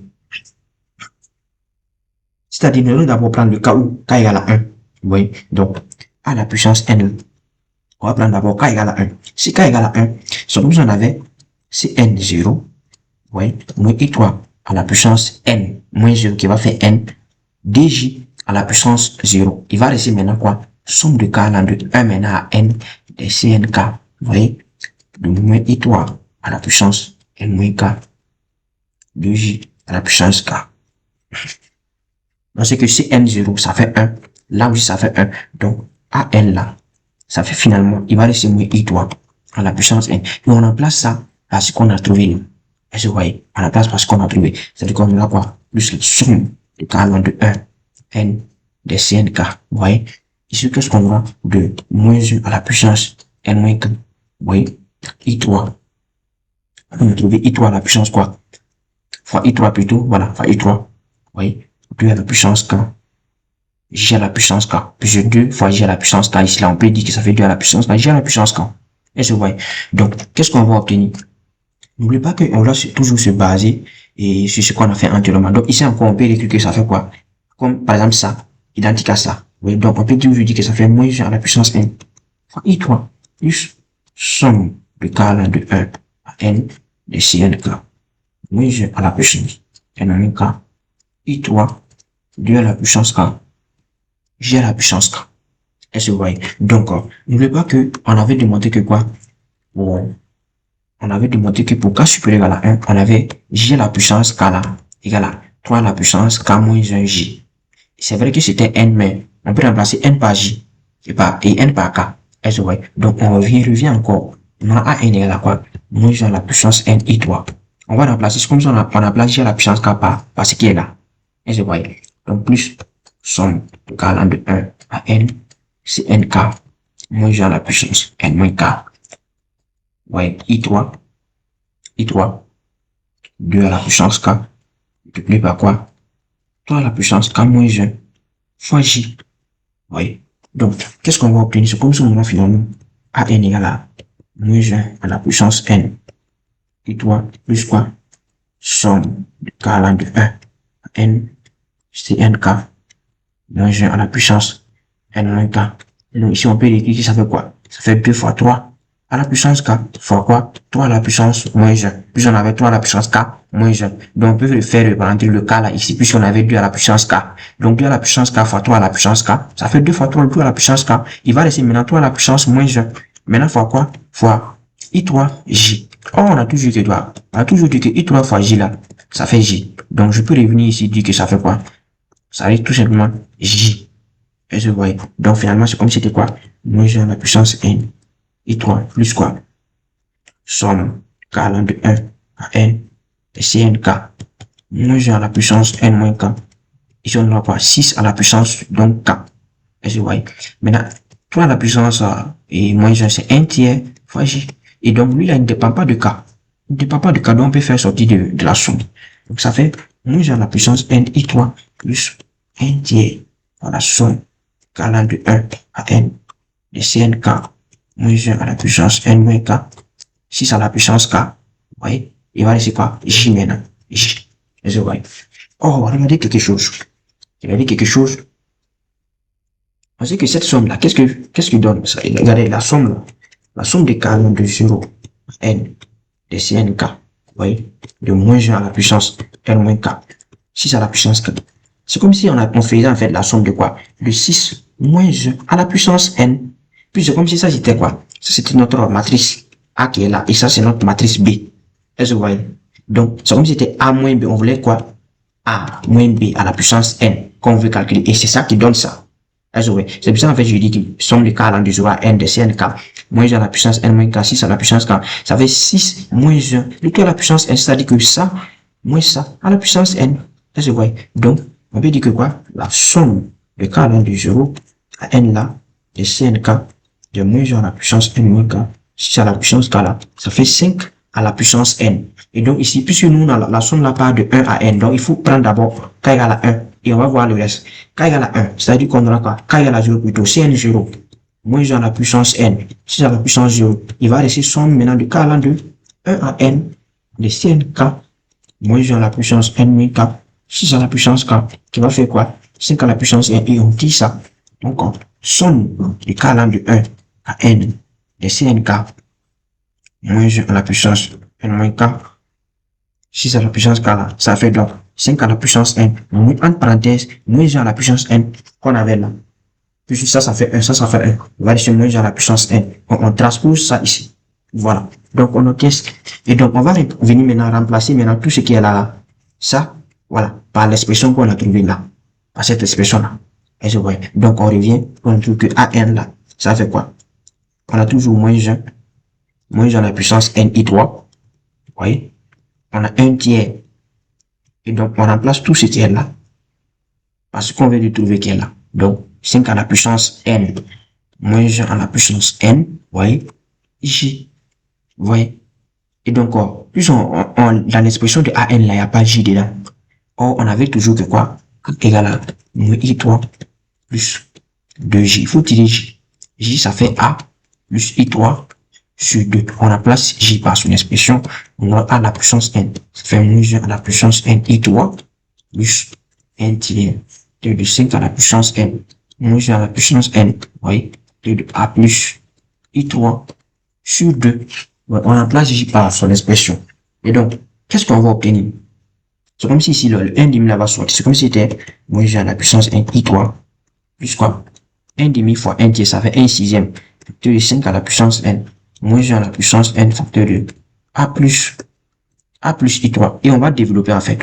C'est-à-dire, nous allons d'abord prendre le cas où k égale à 1. Vous voyez? Donc, à la puissance n. On va prendre d'abord k égale à 1. Si k égale à 1, ce que nous en avait, c'est n0. Vous voyez? Moins i3 à la puissance n, moins 0 qui va faire n, dj à la puissance 0. Il va rester maintenant quoi? Somme de k allant de 1 maintenant à n de Cnk. Vous voyez? De moins I3 à la puissance n moins k. De j à la puissance k. Donc c'est que Cn0, ça fait 1. Là aussi, ça fait 1. Donc, à n là, ça fait finalement, il va rester moins I3 à la puissance n. Et on remplace ça à ce qu'on a trouvé là. Est-ce que vous voyez? On remplace par ce qu'on a trouvé. C'est-à-dire qu'on aura quoi? Plus la somme de k allant de 1 n de Cnk. Vous voyez? Ici, qu'est-ce qu'on aura? De moins 1 à la puissance n moins k. Vous voyez? I3. On a trouvé I3 à la puissance quoi? Fois I3 plutôt. Voilà, fois I3. Vous voyez? 2 à la puissance k. J à la puissance k. Plus 2 fois J à la puissance k. Ici, là, on peut dire que ça fait 2 à la puissance k. J à la puissance k. Est-ce que vous voyez? Donc, qu'est-ce qu'on va obtenir? N'oubliez pas qu'on va toujours se baser et sur ce qu'on a fait antérieurement. Donc, ici encore, on peut écrire que ça fait quoi? Comme, par exemple, ça. Identique à ça. Oui, donc on peut toujours dire que ça fait moins 1 à la puissance n fois I3 plus somme de k allant de 1 à n de Cnk. Moins 1 à la puissance n moins k. I3 2 à la puissance k. J à la puissance k. Est-ce que vous voyez? Donc, n'oubliez pas que on avait démontré que quoi? Bon, on avait démontré que pour k supérieur à la 1, on avait j à la puissance k là égale à 3 à la puissance k moins 1 j. C'est vrai que c'était n, mais on peut remplacer n par j et n par k. Est-ce que vous voyez? Donc, on revient encore. On a n égale à quoi? Moins 1 à la puissance n i3. On va remplacer, c'est comme si on remplace j à la puissance k par ce qui est là. Est-ce que vous voyez? Donc, plus somme de k allant de 1 à n, c'est nk, moins 1 à la puissance n moins k. Vous voyez? I3, 2 à la puissance k, multiplié par quoi? 3 à la puissance k moins 1 fois j. Vous voyez? Donc, qu'est-ce qu'on va obtenir? C'est comme si on a finalement a n égale à moins 1 à la puissance n. I3 plus quoi? Somme de k allant de 1 à n, c'est nk, moins 1 à la puissance n moins k. Donc ici, on peut écrire que ça fait quoi? Ça fait 2 fois 3 à la puissance k fois quoi? 3 à la puissance moins 1. Puis on avait 3 à la puissance k moins 1. Donc on peut faire représenter le k là ici, puisqu'on avait 2 à la puissance k. Donc 2 à la puissance k fois 3 à la puissance k, ça fait 2 fois 3 à la puissance k. Il va rester maintenant 3 à la puissance moins 1. Maintenant fois quoi? Fois I3j. Oh, on a toujours dit que I3 fois j là, ça fait j. Donc je peux revenir ici dire que ça fait quoi? Ça arrive tout simplement j. Et je vois. Donc finalement c'est comme si c'était quoi? Moins 1 à la puissance n. I3 plus quoi? Somme k allant de 1 à n de Cnk. Moins 1 à la puissance n moins k. Ici on aura quoi? 6 à la puissance donc k. Et je vois. Maintenant, 3 à la puissance et moins 1 c'est 1 tiers fois j. Et donc lui là il ne dépend pas de k. Il ne dépend pas de k, donc on peut faire sortir de la somme. Donc ça fait moins 1 à la puissance n I3 plus 1 tiers à la somme k allant de 1 à n de Cnk. Moins 1 à la puissance n moins k, 6 à la puissance k, vous voyez, il va rester quoi? J maintenant. J. Est-ce que vous voyez? Oh, regardez quelque chose. Regardez quelque chose. On sait que cette somme-là, qu'est-ce que donne ça? Regardez la somme là. La somme des cas de 0 à n de Cnk, vous voyez, de moins 1 à la puissance n moins k, 6 à la puissance k. C'est comme si on faisait en fait la somme de quoi? De 6 moins 1 à la puissance n. Puis c'est comme si ça c'était quoi? Ça c'était notre matrice A qui est là, et ça c'est notre matrice B. Est-ce que vous voyez? Donc c'est comme si c'était A moins B, on voulait quoi? A moins B à la puissance n qu'on veut calculer, et c'est ça qui donne ça. C'est pour ça en fait je dis que somme de k allant de 0 à n de Cnk moins 1 à la puissance n moins k, 6 à la puissance k, ça fait 6 moins 1, le tout à la puissance n, c'est-à-dire que ça moins ça à la puissance n. Est-ce que vous voyez? Donc on peut dire que quoi? La somme de k allant de 0 à n là de Cnk de moins 1 à la puissance n moins k, 6 à la puissance k là, ça fait 5 à la puissance n. Et donc ici, puisque nous on a la somme là part de 1 à n, donc il faut prendre d'abord k égale à 1 et on va voir le reste. K égale à 1, c'est-à-dire qu'on aura quoi? K égale à 0 plutôt, Cn0 moins 1 à la puissance n, 6 à la puissance 0. Il va rester somme maintenant de k allant de 1 à n de Cnk moins 1 à la puissance n moins k, 6 à la puissance k, qui va faire quoi? 5 à la puissance n, et on dit ça. Donc somme de k allant de 1 à n de Cnk moins 1 à la puissance n moins k, 6 à la puissance k là, ça fait donc 5 à la puissance n, entre parenthèses, moins 1 à la puissance n qu'on avait là. Puis ça fait 1, ça fait 1. On va laisser moins 1 à la puissance n. On transpose ça ici. Voilà. Donc on obtient. Et donc on va venir maintenant remplacer maintenant tout ce qui est là. Ça, voilà, par l'expression qu'on a trouvée là. Par cette expression là. Et je vois. Donc on revient, on trouve que an là, ça fait quoi? On a toujours moins 1 à la puissance n i3. Vous voyez? On a 1 tiers. Et donc, on remplace tout ce qui est là. Parce qu'on veut lui trouver qui est là. Donc, 5 à la puissance n, moins 1 à la puissance n, vous voyez, ici, vous voyez. Et donc, plus dans l'expression de an là, il n'y a pas j dedans. Or, on avait toujours que quoi? Égal à moins i3 plus 2j. Il faut tirer j. J, ça fait a plus i3 sur 2. On remplace j par son expression. On a a à la puissance n. Ça fait moins 1 à la puissance n i3 plus 1 tiers de 5 à la puissance n. Moins 1 à la puissance n. Vous voyez? De a plus i3 sur 2. On remplace j par son expression. Et donc, qu'est-ce qu'on va obtenir? C'est comme si ici le 1 demi là va sortir. C'est comme si c'était moins 1 à la puissance n i3 plus quoi? 1 demi fois 1 tiers, ça fait 1 sixième. Facteur de 5 à la puissance n. Moins 1 à la puissance n facteur de a plus i3. Et on va développer en fait.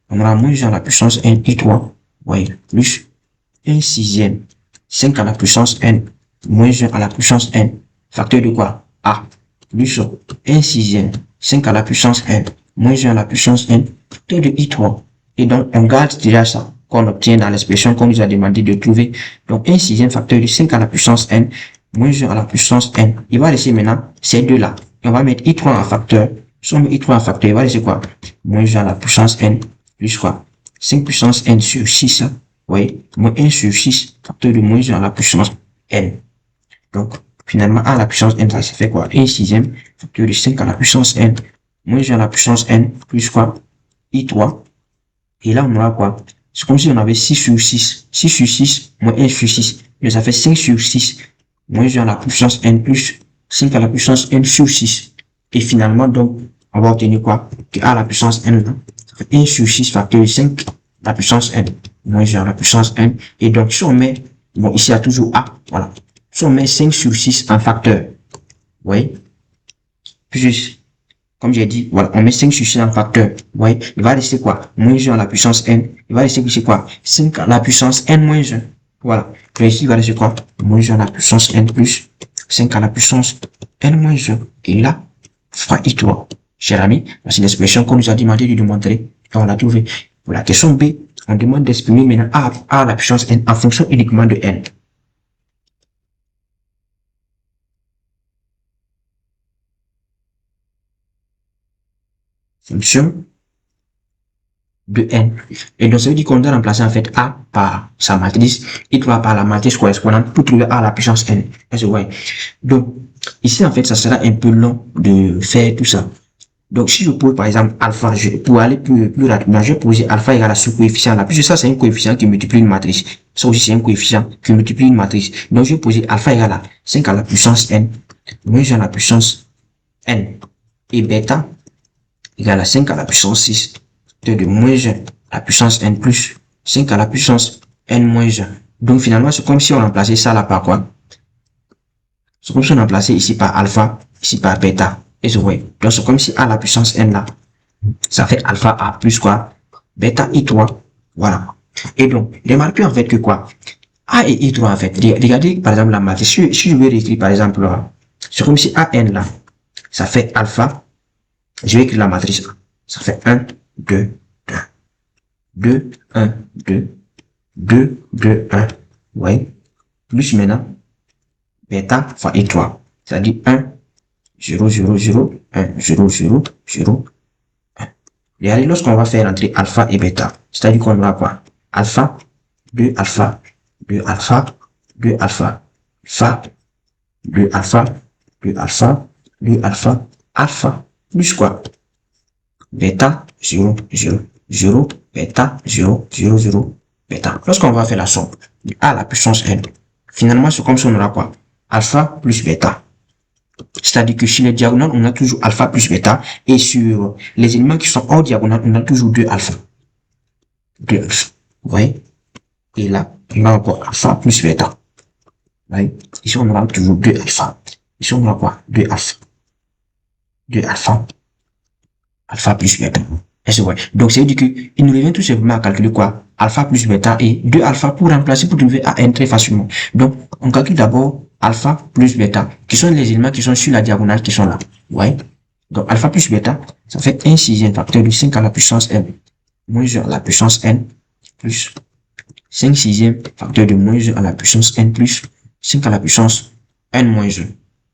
On aura moins 1 à la puissance n i3. Oui, plus 1 sixième. 5 à la puissance n. Moins 1 à la puissance n. Facteur de quoi? A. Plus 1 sixième. 5 à la puissance n. Moins 1 à la puissance n. Facteur de i3. Et donc, on garde déjà ça qu'on obtient dans l'expression qu'on nous a demandé de trouver. Donc, 1 sixième facteur de 5 à la puissance n. Moins 1 à la puissance n. Il va laisser maintenant ces deux là. Et on va mettre i3 en facteur. Somme i3 en facteur, il va laisser quoi? Moins 1 à la puissance n plus quoi? 5 puissance n sur 6. Vous voyez? Moins 1 sur 6, facteur de moins 1 à la puissance n. Donc, finalement, a à la puissance n, ça fait quoi? 1 sixième, facteur de 5 à la puissance n. Moins 1 à la puissance n plus quoi? i3. Et là, on aura quoi? C'est comme si on avait 6 sur 6. 6 sur 6, moins 1 sur 6. Et ça fait 5 sur 6. Moins 1 à la puissance n plus 5 à la puissance n sur 6. Et finalement, donc, on va obtenir quoi? Que a à la puissance n, ça fait 1 sur 6 facteur de 5 à la puissance n. Moins 1 à la puissance n. Et donc, si on met, bon, ici, il y a toujours a, voilà. Si on met 5 sur 6 en facteur, vous voyez? Plus, comme j'ai dit, voilà, on met 5 sur 6 en facteur, vous voyez? Il va rester quoi? Moins 1 à la puissance n. Il va rester ici quoi? 5 à la puissance n moins 1. Voilà. Et ici, il va rester quoi? Moins 1 à la puissance n plus 5 à la puissance n moins 1. Et là, fois i3. Cher ami, c'est l'expression qu'on nous a demandé de démontrer. Et on l'a trouvé. Pour la question B, on demande d'exprimer maintenant a à la puissance n en fonction uniquement de n. Fonction de n. Et donc, ça veut dire qu'on doit remplacer en fait a par sa matrice, i3 par la matrice correspondante pour trouver a à la puissance n. Est-ce que vous voyez? Donc, ici, en fait, ça sera un peu long de faire tout ça. Donc, si je pose par exemple alpha, pour aller plus rapidement, je vais poser alpha égale à ce coefficient là. Puisque ça, c'est un coefficient qui multiplie une matrice. Ça aussi, c'est un coefficient qui multiplie une matrice. Donc, je vais poser alpha égale à 5 à la puissance n, moins 1 à la puissance n. Et bêta égale à 5 à la puissance 6 de moins 1 à la puissance n plus 5 à la puissance n moins 1. Donc, finalement, c'est comme si on remplaçait ça là par quoi? C'est comme si on remplaçait ici par alpha, ici par bêta. Et c'est vrai. Donc, c'est comme si a la puissance n là, ça fait alpha a plus quoi? Bêta i3. Voilà. Et donc, remarquez en fait que quoi? A et i3 en fait. Regardez par exemple la matrice. Si je vais réécrire par exemple, c'est comme si an là, ça fait alpha. Je vais écrire la matrice. Ça fait 1, 2, 2, 1, 2, 2, 2, 1. Ouais. Plus maintenant, bêta fois i3. C'est-à-dire 1, 0, 0, 0, 1, 0, 0, 0, 1. Regardez, lorsqu'on va faire entrer alpha et bêta, c'est-à-dire qu'on aura quoi? Alpha, 2 alpha, 2 alpha, 2 alpha, alpha, 2 alpha, 2 alpha, 2 alpha, alpha, plus quoi? Bêta, 0, 0, 0, bêta, 0, 0, 0, bêta. Lorsqu'on va faire la somme de a à la puissance n, finalement, c'est comme si on aura quoi? Alpha plus bêta. C'est-à-dire que sur les diagonales, on a toujours alpha plus bêta. Et sur les éléments qui sont hors diagonale, on a toujours 2 alpha. 2 alpha. Vous voyez? Et là, on a encore alpha plus bêta. Vous voyez? Ici, on aura toujours 2 alpha. Ici, on aura quoi? 2 alpha. 2 alpha. Alpha plus bêta. Et c'est vrai. Donc, ça veut dire qu'il nous revient tout simplement à calculer quoi? Alpha plus bêta et 2 alpha pour remplacer, pour trouver AN très facilement. Donc, on calcule d'abord alpha plus bêta, qui sont les éléments qui sont sur la diagonale qui sont là. Vous voyez? Donc, alpha plus bêta, ça fait 1 sixième facteur de 5 à la puissance n, moins 1 à la puissance n, plus 5 sixième facteur de moins 1 à la puissance n, plus 5 à la puissance n moins 1.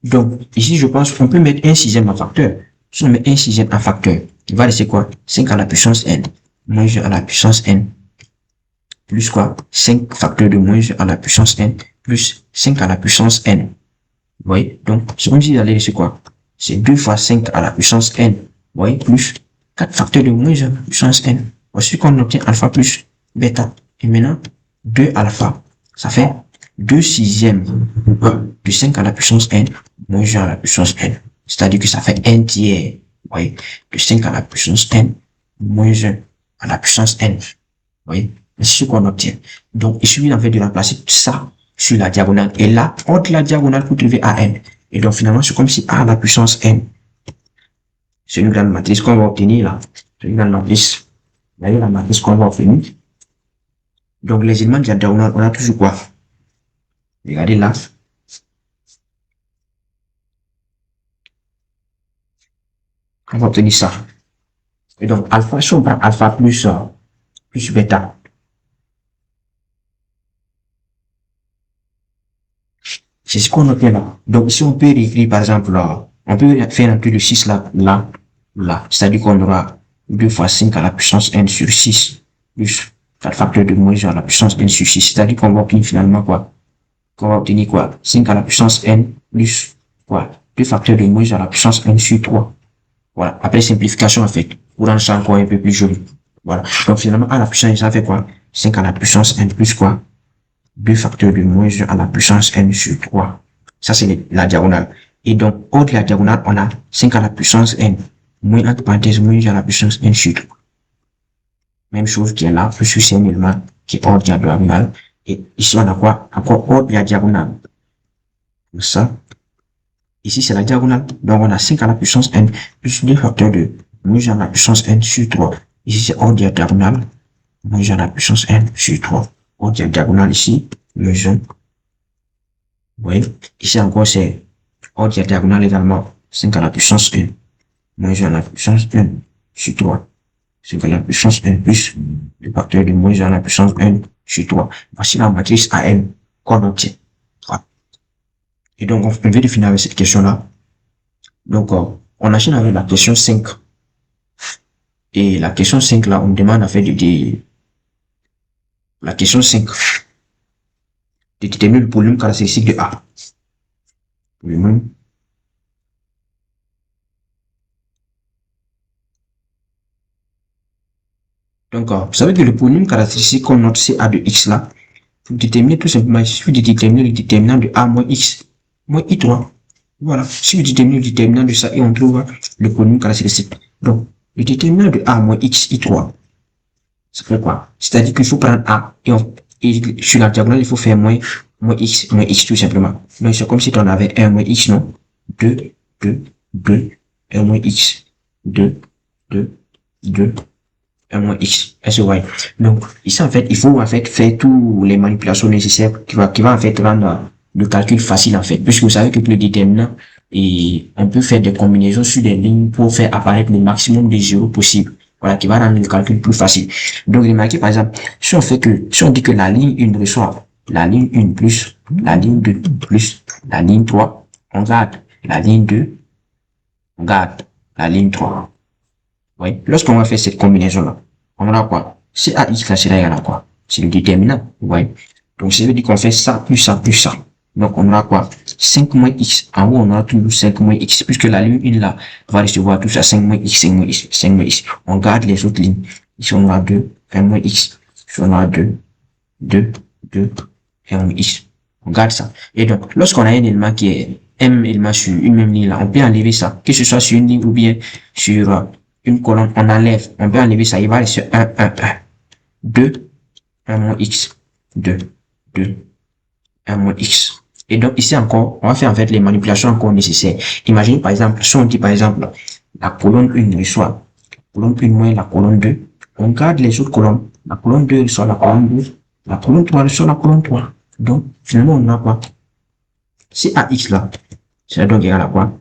Donc, ici, je pense qu'on peut mettre 1 sixième en facteur. Si on met 1 sixième en facteur, il va rester quoi? 5 à la puissance n, moins 1 à la puissance n, plus quoi? 5 facteur de moins 1 à la puissance n, plus 5 à la puissance n. Vous voyez? Donc, c'est comme si allait c'est quoi? C'est 2 fois 5 à la puissance n. Vous voyez? Plus 4 facteurs de moins 1 à la puissance n. Voici qu'on obtient alpha plus bêta. Et maintenant, 2 alpha, ça fait 2 sixièmes de 5 à la puissance n, moins 1 à la puissance n. C'est-à-dire que ça fait 1 tiers. Vous voyez? De 5 à la puissance n, moins 1 à la puissance n. Vous voyez? C'est ce qu'on obtient. Donc, il suffit en fait de remplacer tout ça sur la diagonale. Et là, entre la diagonale pour trouver AN. Et donc, finalement, c'est comme si A à la puissance n. C'est une grande matrice qu'on va obtenir là. C'est une grande matrice. Vous voyez la matrice qu'on va obtenir. Donc, les éléments de la diagonale, on a toujours quoi? Regardez là. On va obtenir ça. Et donc, alpha, si on prend alpha plus bêta, c'est ce qu'on obtient là. Donc, ici, on peut réécrire, par exemple, là, on peut faire un peu de 6 là, là, là. C'est-à-dire qu'on aura 2 fois 5 à la puissance n sur 6, plus 4 facteurs de moins 1 à la puissance n sur 6. C'est-à-dire qu'on va obtenir finalement quoi? Qu'on va obtenir quoi? 5 à la puissance n, plus quoi? 2 facteurs de moins 1 à la puissance n sur 3. Voilà. Après simplification, en fait, pour rendre ça encore un peu plus joli. Voilà. Donc, finalement, à la puissance n, ça fait quoi? 5 à la puissance n plus quoi? 2 facteurs de moins 1 à la puissance n sur 3. Ça, c'est la diagonale. Et donc, hors de la diagonale, on a 5 à la puissance n, moins entre parenthèses, moins 1 à la puissance n sur 3. Même chose qui est là, plus c'est un élément qui est hors de la diagonale. Et ici, on a quoi? Encore hors de la diagonale. Comme ça. Ici, c'est la diagonale. Donc, on a 5 à la puissance n, plus 2 facteurs de moins 1 à la puissance n sur 3. Ici, c'est hors de la diagonale, moins 1 à la puissance n sur 3. Hors de la diagonale ici, moins 1. Vous voyez? Ici encore, c'est hors de la diagonale également, 5 à la puissance n, moins 1 à la puissance n sur 3. 5 à la puissance n plus le facteur de moins 1 à la puissance n sur 3. Voici la matrice AN qu'on obtient. Voilà. Et donc, on vient de finir avec cette question-là. Donc, on enchaîne avec la question 5. Et la question 5, là, on me demande en fait la question 5 de déterminer le volume caractéristique de A. Volume Donc, vous savez que le polynôme caractéristique qu'on note CA de X là, vous déterminez tout simplement, il suffit de déterminer le déterminant de A moins X, moins I3. Voilà, si vous déterminez le déterminant de ça et on trouve le polynôme caractéristique. Donc, le déterminant de A moins X, I3, ça fait quoi? C'est-à-dire qu'il faut prendre A et sur la diagonale, il faut faire moins X tout simplement. Donc, c'est comme si on avait 1 moins X, non? 2, 1 moins X, 2, 1 moins X. Est-ce que vous voyez? Donc, ici, en fait, il faut, en fait, faire toutes les manipulations nécessaires qui va, en fait, rendre le calcul facile, en fait. Puisque vous savez que pour le déterminant, et on peut faire des combinaisons sur des lignes pour faire apparaître le maximum de zéros possible. Voilà, qui va rendre le calcul plus facile. Donc, remarquez, par exemple, si on dit que la ligne 1 reçoit la ligne 1 plus, la ligne 2 plus, la ligne 3, on garde la ligne 2, on garde la ligne 3. Oui. Lorsqu'on va faire cette combinaison-là, on aura quoi? CAX là, c'est égal à quoi? C'est le déterminant. Oui. Donc, ça veut dire qu'on fait ça, plus ça, plus ça. Donc, on aura quoi? 5 moins X. En haut, on aura toujours 5 moins X. Puisque la ligne 1 là va recevoir tout ça, 5 moins X, 5 moins X, 5 moins X. On garde les autres lignes. Ici, on aura 2, 1 moins X. Ici, on aura 2, 1 moins X. On garde ça. Et donc, lorsqu'on a un élément qui est M élément sur une même ligne là, on peut enlever ça. Que ce soit sur une ligne ou bien sur une colonne, on enlève. On peut enlever ça. Il va aller sur 1, 1, 1. 2, 1 moins X. 2, 1 moins X. Et donc, ici encore, on va faire en fait les manipulations encore nécessaires. Imaginez par exemple, si on dit par exemple, la colonne 1 reçoit la colonne 1 moins la colonne 2, on garde les autres colonnes. La colonne 2 reçoit la colonne 2, la colonne 3 reçoit la colonne 3. Donc, finalement, on a quoi? CAX là, c'est donc égal à quoi?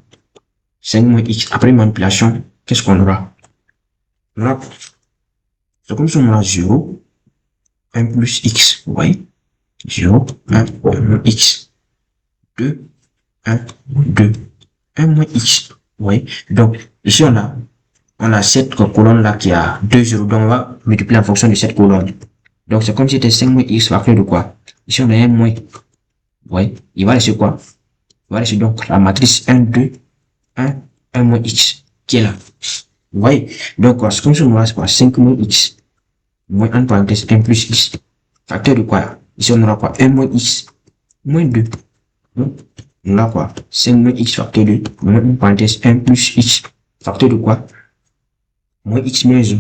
5 moins X. Après manipulation, qu'est-ce qu'on aura? On aura, c'est comme si on aura 0, 1 plus X, vous voyez? 0, 1, X. 2, 1, moins X. Oui. Donc, ici, on a cette colonne-là qui a 2 0. Donc, on va multiplier en fonction de cette colonne. Donc, c'est comme si c'était 5 moins X facteur de quoi? Ici, on a 1 moins. Oui. Il va laisser quoi? Il va laisser donc la matrice 1, 2, 1 moins X qui est là. Vous voyez? Donc, c'est comme si on aura quoi? 5 moins X. Moins 1 parenthèse 1 plus X. Facteur de quoi? Ici, on aura quoi? 1 moins X. Moins 2. Donc, on a quoi? 5 moins X facteur de moins 1 parenthèse 1 plus X. Facteur de quoi? Moins X moins 1.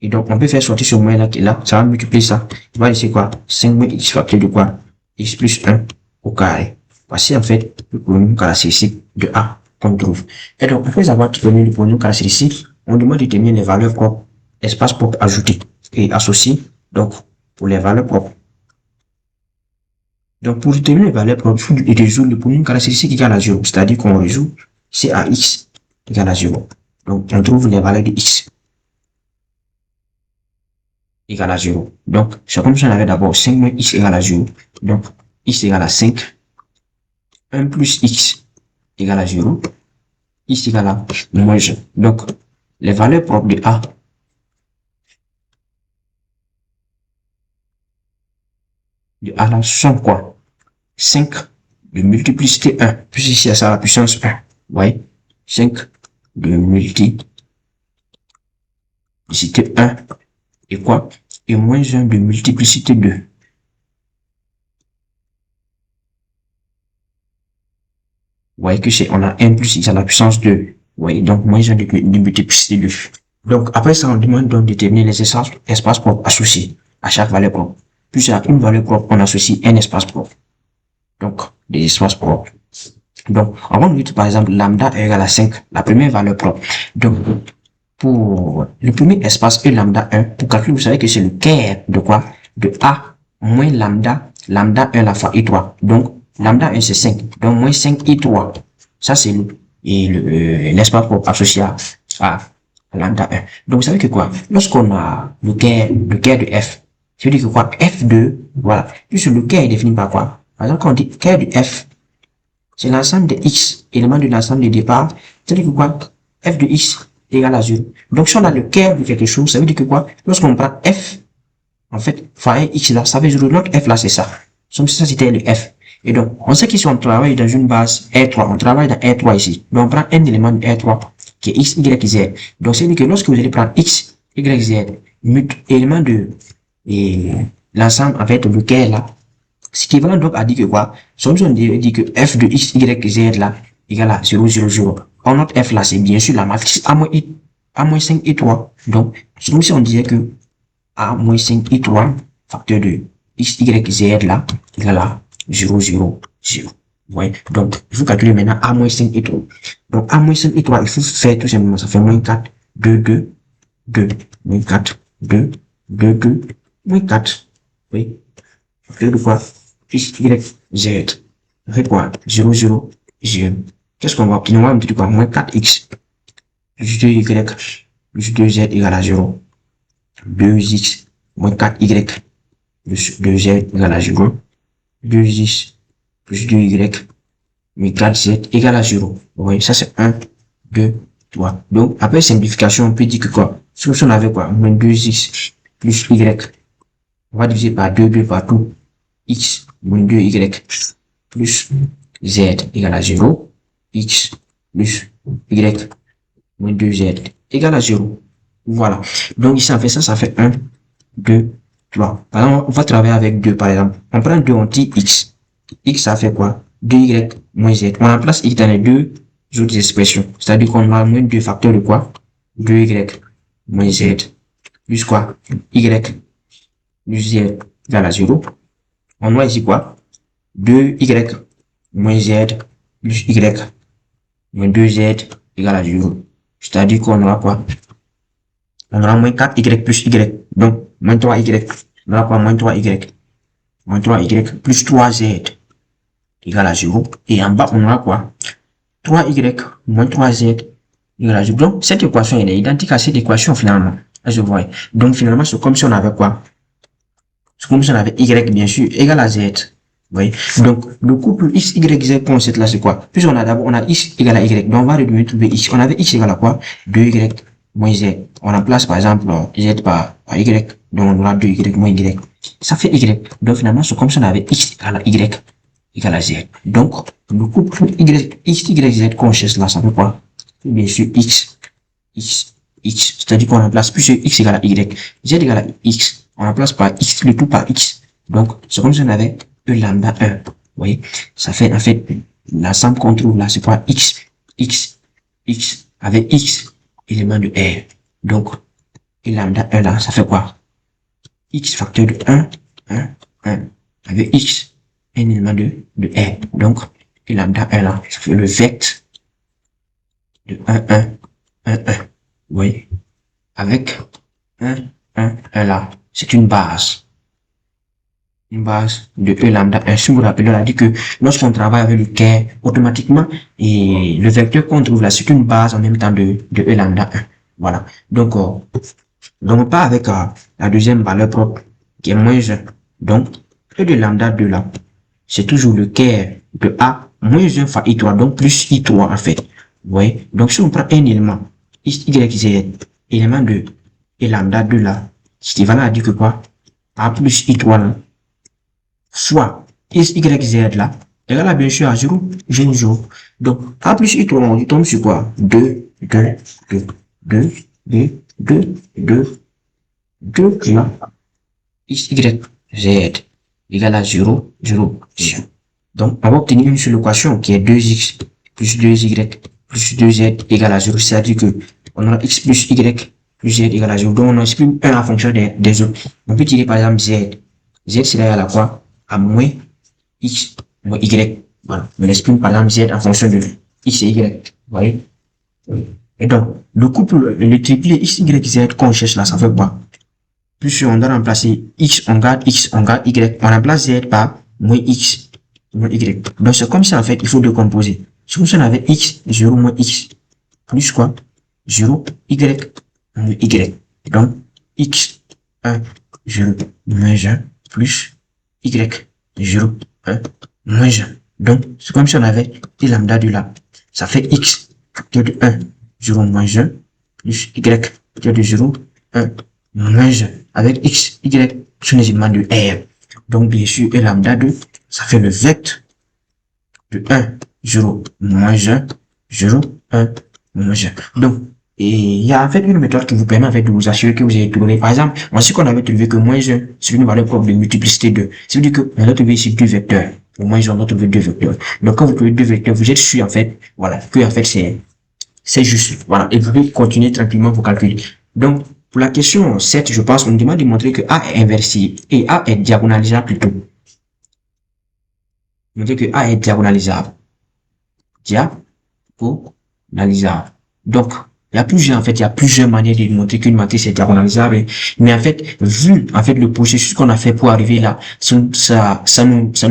Et donc, on peut faire sortir ce moins là qui est là. Ça va multiplier ça. Il va laisser quoi? 5 moins X facteur de quoi? X plus 1 au carré. Voici en fait le polynôme caractéristique de A qu'on trouve. Et donc, après avoir déterminé le polynôme caractéristique, on demande de déterminer les valeurs propres, espace propre ajouté et associé. Donc, pour les valeurs propres. Donc, pour déterminer les valeurs propres, il faut résoudre le polynôme caractéristique égal à 0. C'est-à-dire qu'on résout CAX égale à 0. Donc, on trouve les valeurs de X égale à 0. Donc, c'est comme si on avait d'abord 5 moins X égale à 0. Donc, X égale à 5. 1 plus X égale à 0. X égale à moins 1. Donc, les valeurs propres de A là sont quoi? 5 de multiplicité 1. Plus ici, ça a la puissance 1. Vous voyez? 5 de multiplicité 1. Et quoi? Et moins 1 de multiplicité 2. Vous voyez que c'est, on a 1 plus X à la puissance 2. Vous voyez? Donc, moins 1 de multiplicité 2. Donc, après ça, on demande donc de déterminer les espaces propres associés à chaque valeur propre. Puis à une valeur propre, on associe un espace propre. Donc, des espaces propres. Donc, on va nous dire par exemple lambda est égal à 5, la première valeur propre. Donc, pour le premier espace et lambda 1, pour calculer, vous savez que c'est le quart de quoi? De A moins lambda 1 la fois I3. Donc, lambda 1 c'est 5. Donc, moins 5 I3. Ça, c'est l'espace propre associé à lambda 1. Donc, vous savez que quoi? Lorsqu'on a le quart de F, ça veut dire que quoi? F2, voilà. Puisque le quart est défini par quoi? Par exemple, quand on dit quart de F, c'est l'ensemble des X éléments de l'ensemble de départ. Ça veut dire que quoi? F de X égale à 0. Donc, si on a le quart de quelque chose, ça veut dire que quoi? Lorsqu'on prend F, en fait, fois un X là, ça veut dire que notre F là, c'est ça. Donc, ça, c'était le F. Et donc, on sait qu'ici, on travaille dans une base R3. On travaille dans R3 ici. Donc, on prend un élément de R3 qui est X, Y, Z. Donc, c'est-à-dire que lorsque vous allez prendre X, Y, Z, élément de l'ensemble, en fait, lequel là, ce qui va donc à dire que quoi? Solution dit que f de x, y, z là, égale à 0, 0, 0. Or, notre f là, c'est bien sûr la matrice A-5 et 3. Donc, c'est comme si on disait que A-5 et 3, facteur de x, y, z là, égale à 0, 0, 0. Vous voyez? Donc, il faut calculer maintenant A-5 et 3. Donc, A-5 et 3, il faut faire tout simplement, ça fait moins 4, 2, 2, 2, moins 4, 2, 2, 2, moins 4. Oui. Facteur de quoi? X, Y, Z. Ça fait quoi? 0, 0, 0. Qu'est-ce qu'on va obtenir? On va obtenir quoi? Moins 4x plus 2y plus 2z égale à 0. 2x moins 4y plus 2z égale à 0. 2x plus 2y moins 4z égale à 0. Vous voyez, ça c'est 1, 2, 3. Donc, après simplification, on peut dire que quoi? Si on avait quoi? Moins 2x plus y. On va diviser par 2, 2 partout. X moins 2y plus z égale à 0. X plus y moins 2z égale à 0. Voilà. Donc ici, on fait ça, ça fait 1, 2, 3. Par exemple, on va travailler avec 2, par exemple. On prend 2, on dit x. X, ça fait quoi? 2y moins z. On remplace x dans les deux autres expressions. C'est-à-dire qu'on a moins 2 facteurs de quoi? 2y moins z plus quoi? Y plus z égale à 0. On a ici quoi? 2y moins z plus y moins 2z égale à 0. C'est-à-dire qu'on aura quoi? On aura moins 4y plus y. Donc, moins 3y. On aura quoi? Moins 3y. Moins 3y plus 3z égale à 0. Et en bas, on aura quoi? 3y moins 3z égale à 0. Donc, cette équation, elle est identique à cette équation finalement. Je vois. Donc, finalement, c'est comme si on avait quoi? C'est comme si on avait y, bien sûr, égal à z. Vous voyez? Donc, le couple x, y, z qu'on sait là, c'est quoi? Puis on a d'abord, on a x égale à y. Donc, on va revenir trouver x. On avait x égale à quoi? 2y moins z. On remplace, par exemple, z par y. Donc, on aura 2y moins y. Ça fait y. Donc, finalement, c'est comme si on avait x égale à y égale à z. Donc, le couple x, y, z qu'on cherche là, ça fait quoi? Bien sûr, x. C'est-à-dire qu'on remplace plus x égale à y. Z égale à x. On remplace par x, le tout par x. Donc, c'est comme si on avait E lambda 1. Vous voyez? Ça fait, en fait, l'ensemble qu'on trouve là, c'est quoi? X, avec x, élément de R. Donc, E lambda 1 là, ça fait quoi? X facteur de 1, 1, 1. Avec x, un élément de R. Donc, E lambda 1 là, ça fait le vecteur de 1, 1, 1, 1. Vous voyez? Avec 1, 1, 1 là. C'est une base de E lambda 1. Si vous vous rappelez, on a dit que lorsqu'on travaille avec le care, automatiquement, et le vecteur qu'on trouve là, c'est une base en même temps de E lambda 1. Voilà. Donc on part avec la deuxième valeur propre, qui est moins 1. Donc, E de lambda 2 là, c'est toujours le care de A moins 1 fois I3, donc plus I3 en fait. Vous voyez? Donc, si on prend un élément, X, Y, Z, élément de E lambda 2 là, c'est équivalent à dire que quoi? A plus I3 là, fois X, Y, Z là, égal à bien sûr à 0, 0, 0. Donc, A plus I3, on tombe sur quoi? 2, 2, 2, 2, 2, 2, 2, 2, là. X, Y, Z égale à 0, 0, 0. Donc, on va obtenir une seule équation qui est 2x plus 2y plus 2z égale à 0. C'est-à-dire que on aura x plus y plus z égale à 0. Donc, on exprime 1 en fonction des autres. On peut tirer par exemple z. Z, c'est égal à quoi? À moins x moins y. Voilà. On exprime par exemple z en fonction de x et y. Vous voyez? Et donc, le couple, le triplé x, y, z qu'on cherche là, ça fait quoi? Plus on doit remplacer x, on garde y. On remplace z par moins x moins y. Donc, c'est comme ça, en fait, il faut décomposer. C'est comme si on avait x, 0 moins x, plus quoi? 0, y, moins y. Donc, x, 1, 0, moins 1, plus y, 0, 1, moins 1. Donc, c'est comme si on avait t lambda de là. Ça fait x, facteur de 1, 0, moins 1, plus y, facteur de 0, 1, moins 1. Avec x, y, sont les éléments de R. Donc, bien sûr, et lambda 2, ça fait le vecteur de 1, 0, moins 1, 0, 1, moins 1. Donc, Et il y a en fait une méthode qui vous permet en fait de vous assurer que vous avez trouvé. Par exemple, voici qu'on avait trouvé que moins 1, c'est une valeur propre de multiplicité 2. Ça veut dire qu'on doit trouver ici deux vecteurs. Pour moins 1, on doit trouver deux vecteurs. Donc quand vous trouvez deux vecteurs, vous êtes sûr en fait, voilà, que en fait c'est juste. Voilà. Et vous pouvez continuer tranquillement vos calculs. Donc, pour la question 7, je pense, on nous demande de montrer que A est inversé et A est diagonalisable plutôt. Montrer que A est diagonalisable. Diagonalisable. Donc, il y a plusieurs manières de montrer qu'une matrice est diagonalisable. Mais en fait, vu, en fait, le processus qu'on a fait pour arriver là, ça nous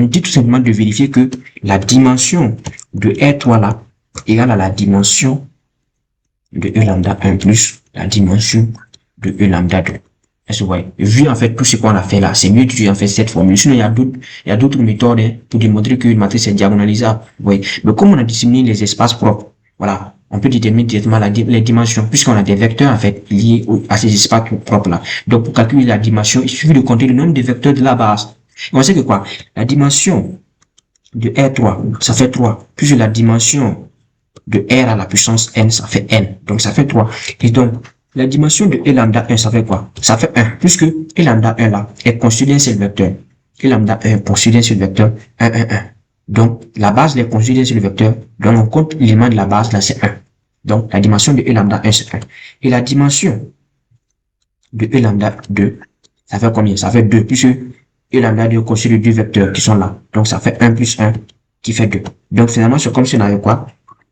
dit tout simplement de vérifier que la dimension de R3 là égale à la dimension de E lambda 1 plus la dimension de E lambda 2. Est-ce que vous voyez? Vu en fait tout ce qu'on a fait là, c'est mieux d'utiliser en fait cette formule. Sinon, il y a d'autres méthodes pour démontrer qu'une matrice est diagonalisable. Vous voyez? Mais comme on a déterminé les espaces propres, voilà, on peut déterminer directement les dimensions, puisqu'on a des vecteurs en fait liés à ces espaces propres là. Donc pour calculer la dimension, il suffit de compter le nombre de vecteurs de la base. Et on sait que quoi? La dimension de R3, ça fait 3, plus la dimension de R à la puissance n, ça fait n. Donc ça fait 3. Et donc, la dimension de E lambda 1, ça fait quoi? Ça fait 1, puisque E lambda 1 là est constitué d'un seul vecteur. E lambda 1 est constitué d'un seul vecteur, 1, 1, 1. Donc, la base est constituée d'un seul vecteur. Donc, on compte l'élément de la base, là, c'est 1. Donc, la dimension de E lambda 1, c'est 1. Et la dimension de E lambda 2, ça fait combien? Ça fait 2, puisque E lambda 2 est constitué de deux vecteurs qui sont là. Donc, ça fait 1 plus 1 qui fait 2. Donc, finalement, c'est comme si on avait quoi?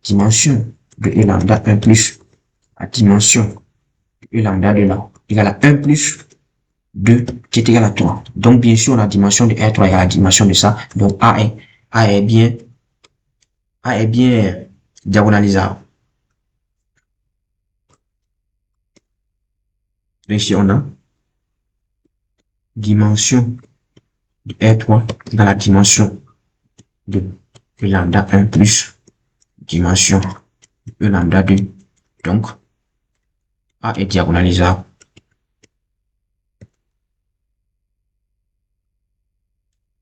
Dimension de E lambda 1 plus la dimension de E lambda 2 là égale à 1 plus 2 qui est égal à 3. Donc, bien sûr, la dimension de R3 égale à la dimension de ça. Donc, A est bien diagonalisable. Donc, ici, on a dimension de R3 égale à la dimension de E lambda 1 plus dimension de E lambda 2. Donc, A est diagonalisable.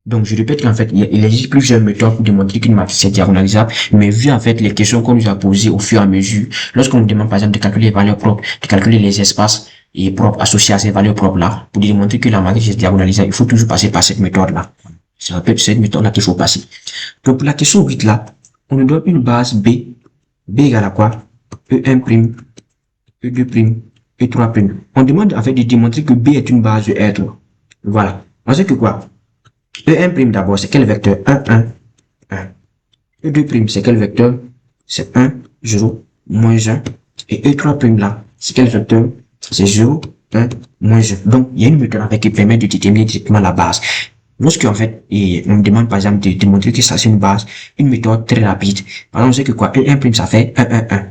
Donc, je répète qu'en fait, il existe plusieurs méthodes pour démontrer qu'une matrice est diagonalisable, mais vu en fait les questions qu'on nous a posées au fur et à mesure, lorsqu'on nous demande par exemple de calculer les valeurs propres, de calculer les espaces et propres associés à ces valeurs propres-là, pour démontrer que la matrice est diagonalisable, il faut toujours passer par cette méthode-là. Je répète, c'est cette méthode-là qu'il faut passer. Donc, pour la question 8 là, on nous donne une base B. B égale à quoi? E1', E2', E3'. On demande en fait de démontrer que B est une base de R3. Voilà. On sait que quoi? E1' d'abord, c'est quel vecteur? 1, 1, 1. E2', c'est quel vecteur? C'est 1, 0, moins 1. Et E3' là, c'est quel vecteur? C'est 0, 1, moins 1. Donc, il y a une méthode avec qui permet de déterminer directement la base. Lorsque, en fait, on me demande, par exemple, de démontrer que ça, c'est une base, une méthode très rapide. Par exemple, on sait que quoi? E1', ça fait 1, 1, 1.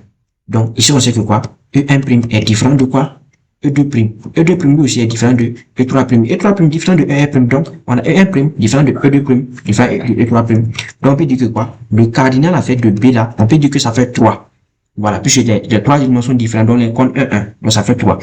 Donc, ici, on sait que quoi? E1' est différent de quoi? E2'. E2' aussi est différent de E3'. E3' différent de E1'. Donc, on a E1' différent de E2', différent de E3'. Donc, on peut dire que quoi? Le cardinal, en fait, de B là, on peut dire que ça fait 3. Voilà, puisque les trois dimensions différentes, donc les comptes 1, 1. Donc, ça fait 3.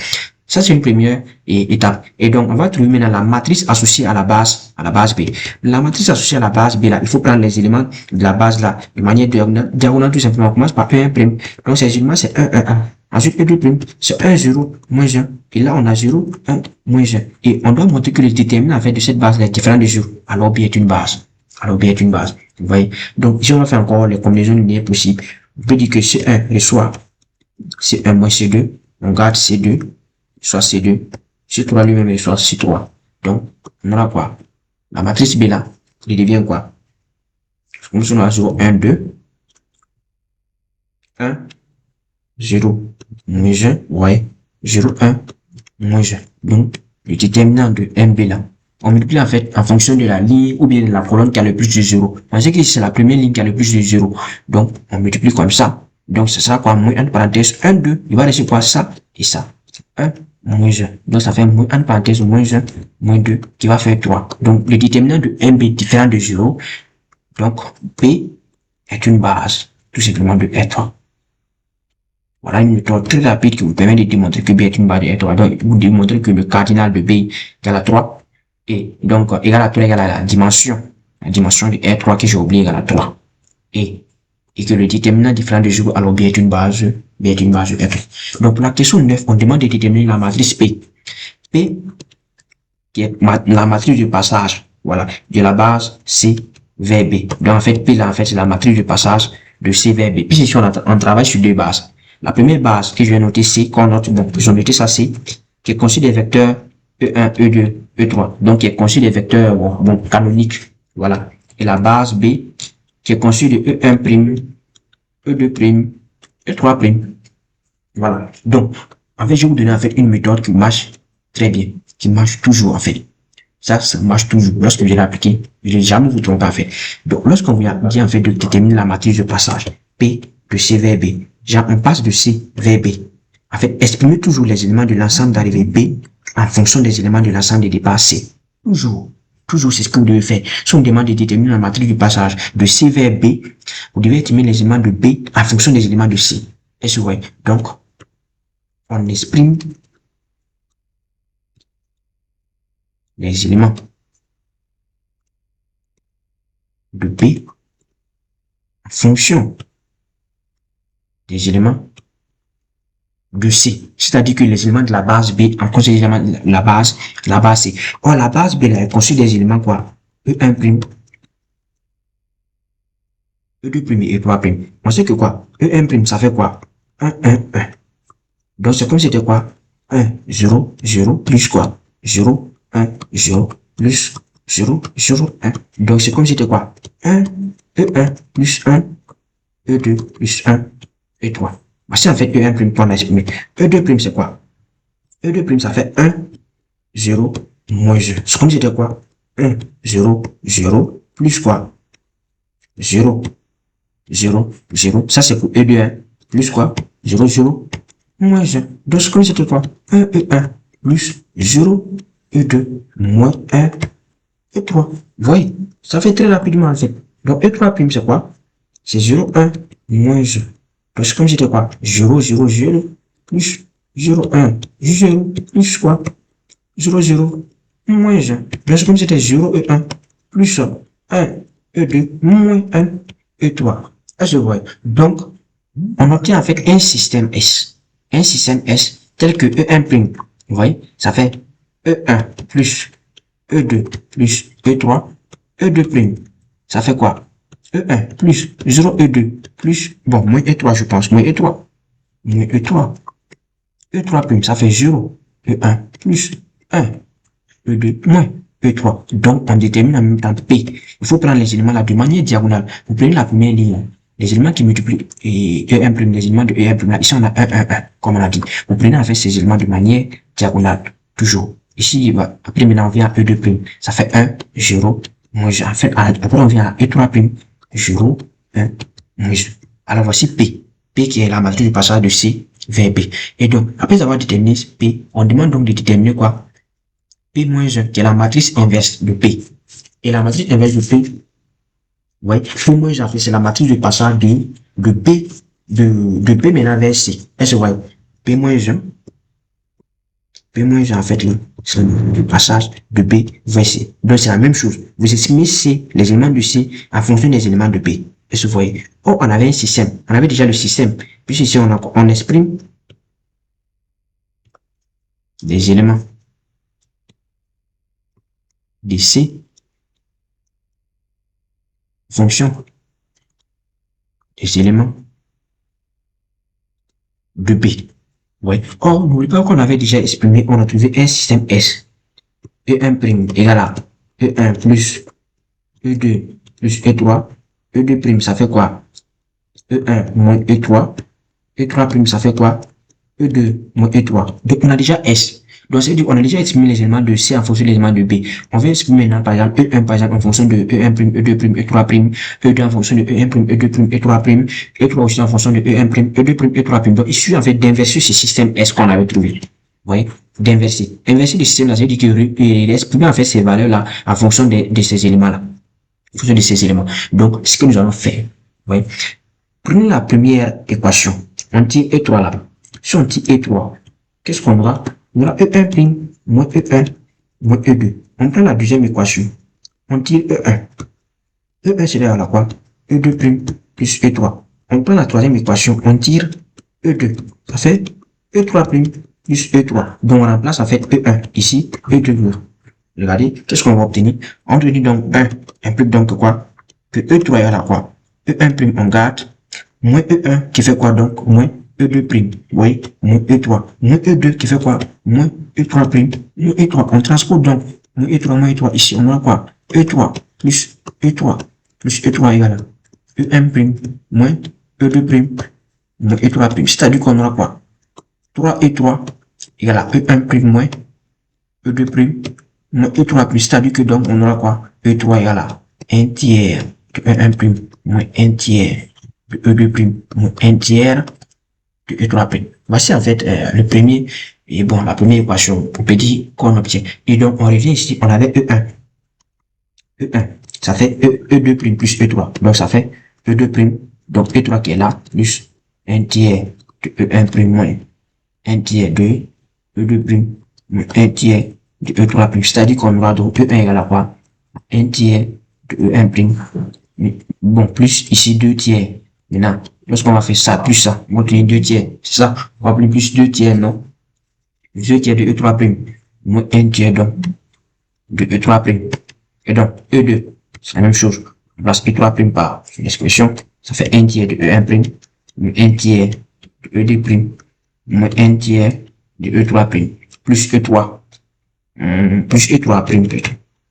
Ça, c'est une première étape. Et donc, on va trouver maintenant la matrice associée à la base B. La matrice associée à la base B, là, il faut prendre les éléments de la base, là, de manière diagonale, tout simplement. On commence par E1'. Donc, ces éléments, c'est 1, 1, 1. Ensuite, E2', c'est 1, 0, moins 1. Et là, on a 0, 1, moins 1. Et on doit montrer que le déterminant, en fait, de cette base est différent de 0. Alors, B est une base. Vous voyez? Donc, si on va faire encore les combinaisons linéaires possibles, on peut dire que C1 reçoit C1 moins C2. On garde C2, soit C2. C3 lui-même reçoit C3. Donc, on aura quoi? La matrice B là, il devient quoi? Comme si on a 0, 1, 2, 1, 0, moins 1, ouais, 0, 1, moins 1. Donc, le déterminant de MB là, on multiplie en fait en fonction de la ligne ou bien de la colonne qui a le plus de 0. On sait que c'est la première ligne qui a le plus de 0. Donc, on multiplie comme ça. Donc, ce sera quoi? Moins 1 parenthèse 1, 2. Il va rester quoi? Ça et ça. 1, moins 1. Donc, ça fait moins 1 parenthèse moins 1, moins 2 qui va faire 3. Donc, le déterminant de MB est différent de 0. Donc, B est une base tout simplement de R3. Voilà une méthode très rapide qui vous permet de démontrer que B est une base de R3. Donc, vous démontrez que le cardinal de B égale à 3. Et donc, égal à 3 égale à la dimension de R3 que j'ai oublié égale à 3. Et que le déterminant différent de 0, alors B est une base B est une base de F1. Donc, pour la question 9, on demande de déterminer la matrice P. P, qui est la matrice de passage, voilà, de la base C vers B. Donc, en fait, P, là, en fait, c'est la matrice de passage de C vers B. Puis ici, on travaille sur deux bases. La première base que je vais noter, C, qu'on note, bon, je vais noter ça, C, qui est conçue des vecteurs E1, E2, E3. Donc, qui est conçue des vecteurs, bon, canoniques, voilà. Et la base B, qui est conçue de E1', E2', E3'. Voilà. Donc, en fait, je vais vous donner, en fait, une méthode qui marche très bien, qui marche toujours, en fait. Ça marche toujours. Lorsque vous allez appliquer, je ne vais jamais vous tromper, en fait. Donc, lorsqu'on vous dit, en fait, de déterminer la matrice de passage, P de C vers B, genre, on passe de C vers B. En fait, exprimez toujours les éléments de l'ensemble d'arrivée B en fonction des éléments de l'ensemble de départ C. Toujours. Toujours, c'est ce que vous devez faire. Si on demande de déterminer la matrice du passage de C vers B, vous devez estimer les éléments de B en fonction des éléments de C. Est-ce que vous voyez? Donc, on exprime les éléments de B en fonction des éléments de C. C'est-à-dire que les éléments de la base B en fonction des éléments de la base C. Or, la base B là, est conçue des éléments quoi? E1', E2' et E3'. On sait que quoi? E1', ça fait quoi? 1, 1, 1. Donc, c'est comme si c'était quoi? 1, 0, 0, plus quoi? 0, 1, 0, plus 0, 0, 1. Donc, c'est comme si c'était quoi? 1, E1, plus 1, E2, plus 1, E3. Voici en fait E1' qu'on a exprimé. E2', c'est quoi? E2', ça fait 1, 0, moins 1. C'est comme si c'était quoi? 1, 0, 0, plus quoi? 0, 0, 0. Ça, c'est pour E2', plus quoi? 0, 0, moins 1. Donc, c'est comme si c'était quoi? 1, E1, plus 0, E2, moins 1, E3. Vous voyez? Ça fait très rapidement, en fait. Donc, E3', c'est quoi? C'est 0, 1, moins 1. Donc, c'est comme si c'était quoi? 0, 0, 0, plus 0, 1, 0, plus quoi? 0, 0, moins 1. Donc, c'est comme si c'était 0, E1, plus 1, E2, moins 1, E3. Est-ce que vous voyez? Donc, on obtient en fait un système S. Un système S tel que E1'. Vous voyez? Ça fait E1 plus E2 plus E3, E2'. Ça fait quoi? E1 plus 0 E2 plus, bon, moins E3, je pense, moins E3. Moins E3. E3', ça fait 0. E1 plus 1. E2 moins E3. Donc, on détermine en même temps P. Il faut prendre les éléments là de manière diagonale. Vous prenez la première ligne là. Les éléments qui multiplient E1', les éléments de E1', là, ici on a 1, 1, 1, comme on a dit. Vous prenez en fait ces éléments de manière diagonale, toujours. Ici, après maintenant on vient à E2', ça fait 1, 0, moins 1. En fait, après on vient à E3', 0, 1, moins 1. Alors voici P. P qui est la matrice du passage de C vers B. Et donc, après avoir déterminé P, on demande donc de déterminer quoi? P moins 1, qui est la matrice inverse de P. Et la matrice inverse de P, ouais, P moins 1, c'est la matrice de passage de B, de B maintenant vers C. Est-ce que vous voyez? P moins 1, P moins 1, en fait, c'est le passage de B vers C. Donc, c'est la même chose. Vous estimez C, les éléments de C, en fonction des éléments de B. Est-ce que vous voyez? Oh, on avait un système. On avait déjà le système. Puis ici, on exprime les éléments de C fonction des éléments de B. Ouais. Or, n'oubliez pas qu'on avait déjà exprimé, on a trouvé un système S. E1' égale à E1 plus E2 plus E3. E2', ça fait quoi? E1 moins E3. E3', ça fait quoi? E2 moins E3. Donc, on a déjà S. Donc, c'est-à-dire qu'on a déjà exprimé les éléments de C en fonction des éléments de B. On va exprimer maintenant, par exemple, E1, par exemple, en fonction de E1', E2', E3', E2 en fonction de E1', E2', E3', E3 aussi en fonction de E1', E2', E3'. Donc, il suffit en fait d'inverser ce système S qu'on avait trouvé. Vous voyez? D'inverser. Inverser le système là, c'est-à-dire qu'il exprime en fait ces valeurs-là en fonction de ces éléments-là. En fonction de ces éléments. Donc, ce que nous allons faire. Vous voyez? Prenez la première équation. On tire E3 là. Si on tire E3, qu'est-ce qu'on aura? On aura E1' moins E1 moins E2. On prend la deuxième équation. On tire E1. E1 c'est égal à quoi? E2' plus E3. On prend la troisième équation. On tire E2. Ça fait E3' plus E3. Donc, on remplace, ça fait E1. Ici, E2. Regardez, qu'est-ce qu'on va obtenir? On obtient donc 1 implique donc quoi? Que E3 est à quoi? E1', on garde. Moins E1 qui fait quoi donc? Moins E2'. Oui, moins E3. Moins E2 qui fait quoi? Moins E3'. Moins E3. On transpose donc. Moins E3, moins E3. Ici, on a quoi? E3 plus E3 plus E3 égale à E1' moins E2' moins E3'. C'est-à-dire qu'on aura quoi? 3 E3 égale à E1' moins E2' moins E3'. C'est-à-dire que donc on aura quoi? E3 égale à 1 tiers de E1' moins 1 tiers de E2' moins 1 tiers de E3'. Voici en fait le premier, et bon, la première équation pour dire qu'on obtient. Et donc on revient ici, on avait E1. E1, ça fait E2' plus E3. Donc ça fait E2', donc E3 qui est là, plus 1 tiers de E1' moins 1 tiers de E2' moins 1 tiers de E3'. C'est-à-dire qu'on aura donc E1 égale à quoi? 1 tiers de E1'. Bon, plus ici 2 tiers. Maintenant, lorsqu'on va faire ça, plus ça, on va obtenir 2 tiers. C'est ça? On va obtenir plus 2 tiers, non? 2 tiers de E3', moins 1 tiers donc de E3'. Et donc, E2, c'est la même chose. On place E3' par l'expression. Ça fait 1 tiers de E1', moins 1 tiers de E2', moins 1 tiers de E3', plus E3, plus E3' plutôt.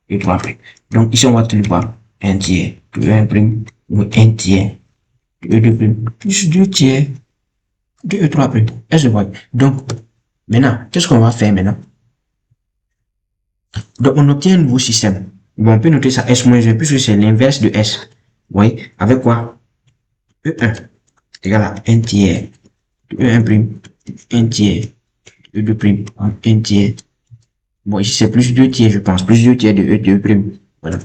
E3'. Donc, ici, on va obtenir quoi? 1 tiers de E1', moins 1 tiers de E2', plus 2 tiers de E3'. Est-ce que vous voyez? Donc, maintenant, qu'est-ce qu'on va faire maintenant? Donc, on obtient un nouveau système. Bon, on peut noter ça S-1 puisque c'est l'inverse de S. Vous voyez? Avec quoi? E1 égale à 1 tiers de E1', 1 tiers de E2', 1 tiers. Bon, ici c'est plus 2 tiers, je pense. Plus 2 tiers de E2'. Voilà.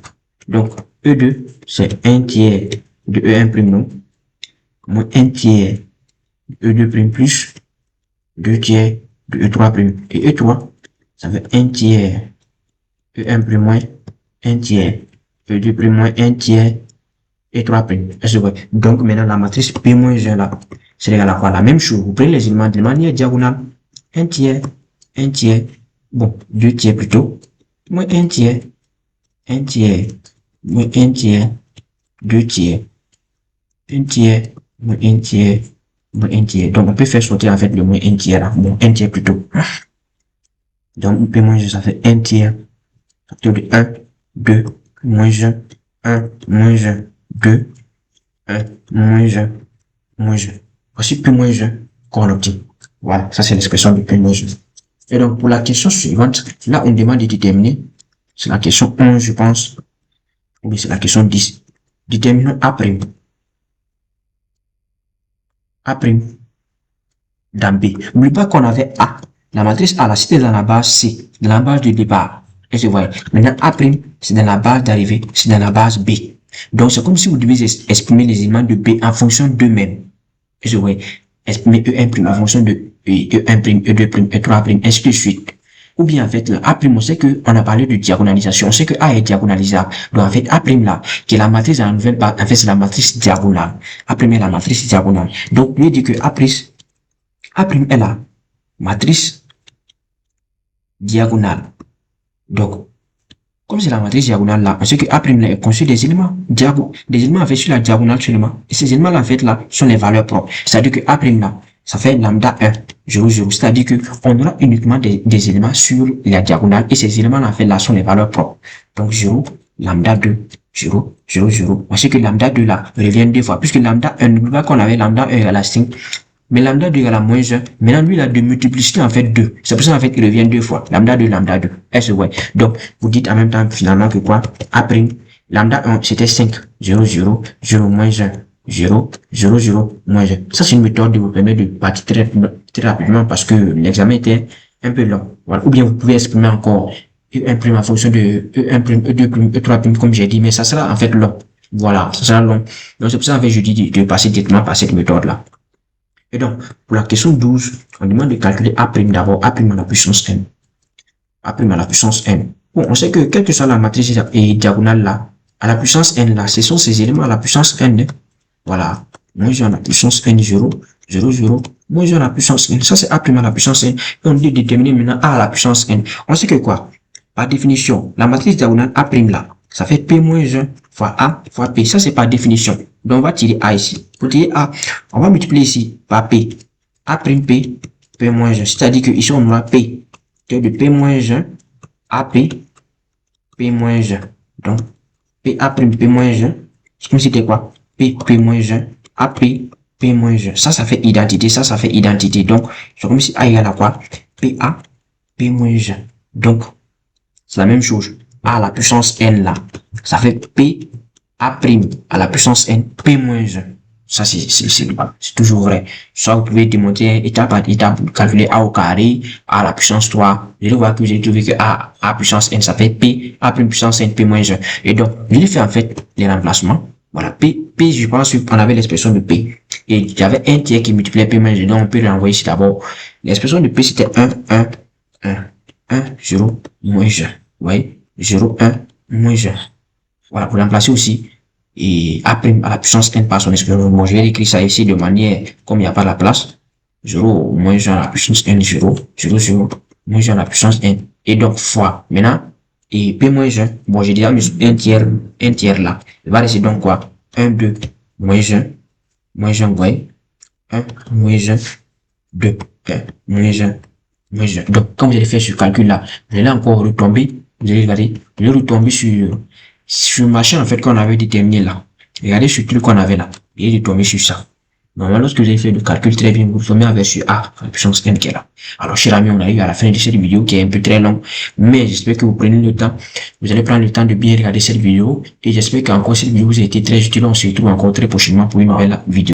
Donc, E2, c'est 1 tiers de E1', non? Moins 1 tiers de E2', plus 2 tiers de E3'. Et E3, ça fait 1 tiers E1' moins 1 tiers E2' moins 1 tiers E3'. Est-ce que vous voyez? Donc, maintenant, la matrice P moins 1 là, c'est égal à quoi? La même chose. Vous prenez les éléments de manière diagonale. 1 tiers, 1 tiers, bon, 2 tiers plutôt, moins 1 tiers, 1 tiers, moins 1 tiers, 2 tiers, 1 tiers, moins 1 tiers, moins 1 tiers. Donc, on peut faire sortir en fait le moins 1 tiers là. Bon, 1 tiers plutôt. Donc, P moins 1, ça fait 1 tiers, facteur de 1, 2, moins 1, 1, moins 1, 2, 1, moins 1, moins 1. Voici P moins 1 qu'on obtient. Voilà, ça c'est l'expression de P moins 1. Et donc, pour la question suivante, là, on demande de déterminer, c'est la question 11, je pense, ou bien c'est la question 10. Déterminons A'. A' dans B. N'oublie pas qu'on avait A. La matrice A, là, c'était dans la base C, dans la base de départ. Et vous voyez, maintenant A', c'est dans la base d'arrivée, c'est dans la base B. Donc, c'est comme si vous devez exprimer les éléments de B en fonction d'eux-mêmes. Et vous voyez, exprimer E1' en fonction de E1', E2', E3', ainsi de suite. Ou bien, en fait, là, A', on sait qu'on a parlé de diagonalisation. On sait que A est diagonalisable. Donc, en fait, A', là, qui est la matrice dans la nouvelle base, en fait, c'est la matrice diagonale. A' est la matrice diagonale. Donc, lui dit que A' est la matrice diagonale. Donc, comme c'est la matrice diagonale là, on sait que A' là est conçu des éléments en fait sur la diagonale seulement. Et ces éléments là, en fait, là, sont les valeurs propres. C'est-à-dire que A' là, ça fait lambda 1, 0, 0. C'est-à-dire que on aura uniquement des éléments sur la diagonale et ces éléments là, en fait, là, sont les valeurs propres. Donc, 0, lambda 2, 0, 0, 0. On sait que lambda 2 là revient deux fois, puisque lambda 1, n'oublie pas qu'on avait lambda 1 égale à 5. Mais lambda 2 égale à moins 1. Maintenant, lui, il a de multiplicité, en fait, 2. C'est pour ça, en fait, il revient deux fois. Lambda 2, lambda 2. Est-ce que ouais? Donc, vous dites en même temps, finalement, que quoi? Après, lambda 1, c'était 5. 0, 0, 0, moins 1. 0, 0, 0, moins 1. Ça, c'est une méthode qui vous permet de partir très rapidement parce que l'examen était un peu long. Voilà. Ou bien, vous pouvez exprimer encore E1' en fonction de E1', E2', E3', comme j'ai dit, mais ça sera, en fait, long. Voilà, ça sera long. Donc, c'est pour ça, en fait, je dis de passer directement par cette méthode-là. Et donc, pour la question 12, on demande de calculer A' d'abord, A' à la puissance n. A' à la puissance n. Bon, on sait que quelle que soit la matrice diagonale là, à la puissance n là, ce sont ces éléments à la puissance n. Voilà. Moins 1 à la puissance n, 0, 0, 0, moins 1 à la puissance n. Ça, c'est A' à la puissance n. Et on dit déterminer maintenant A à la puissance n. On sait que quoi? Par définition, la matrice diagonale A' là, ça fait P moins 1 fois A fois P. Ça, c'est par définition. Donc, on va tirer A ici. Pour tirer A, on va multiplier ici par P. A' P, P moins 1. C'est-à-dire que ici, on aura P. De P moins 1 à P, P moins 1. Donc, P A', P moins 1. C'est comme si c'était quoi? P, P moins 1 à P, P moins 1. Ça fait identité. Ça fait identité. Donc, c'est comme si A égale à quoi? P A, P moins 1. Donc, c'est la même chose. A à la puissance n là, ça fait P A' à la puissance n, P moins 1. Ça, c'est toujours vrai. Soit vous pouvez démontrer étape par étape, calculer A au carré, A à la puissance 3. Je vais voir que j'ai trouvé que A à puissance n, ça fait P, A' puissance n, P moins 1. Et donc, je vais faire en fait les remplacements. Voilà, P, je pense qu'on avait l'expression de P. Et il y avait un tiers qui multipliait P moins 1. Donc, on peut le renvoyer ici d'abord. L'expression de P, c'était 1, 1, 1, 1, 0, moins 1. Vous voyez, 0, 1, moins 1. Voilà, pour remplacer aussi. Et A' à la puissance n par son expression. Bon, je vais écrire ça ici de manière, comme il n'y a pas la place. 0, moins 1 à la puissance n, 0, 0, 0, moins 1 à la puissance n. Et donc, fois. Maintenant, et P moins 1. Bon, j'ai déjà mis un tiers là. Il va rester donc quoi? 1, 2, moins 1, vous voyez? 1, moins 1, 2, 1, moins 1, moins 1. Donc, quand vous allez faire ce calcul là, vous allez encore retomber. Vous allez regarder, vous allez retomber sur ma chaîne en fait qu'on avait déterminé là. Regardez ce truc qu'on avait là. Et il est tombé sur ça. Normalement, lorsque vous avez fait le calcul très bien, vous tombez avec sur A, la puissance n qui est là. Alors, chers amis, on arrive à la fin de cette vidéo qui est un peu très longue. Mais j'espère que vous prenez le temps. Vous allez prendre le temps de bien regarder cette vidéo. Et j'espère qu'encore cette vidéo vous a été très utile. On se retrouve encore très prochainement pour une nouvelle vidéo.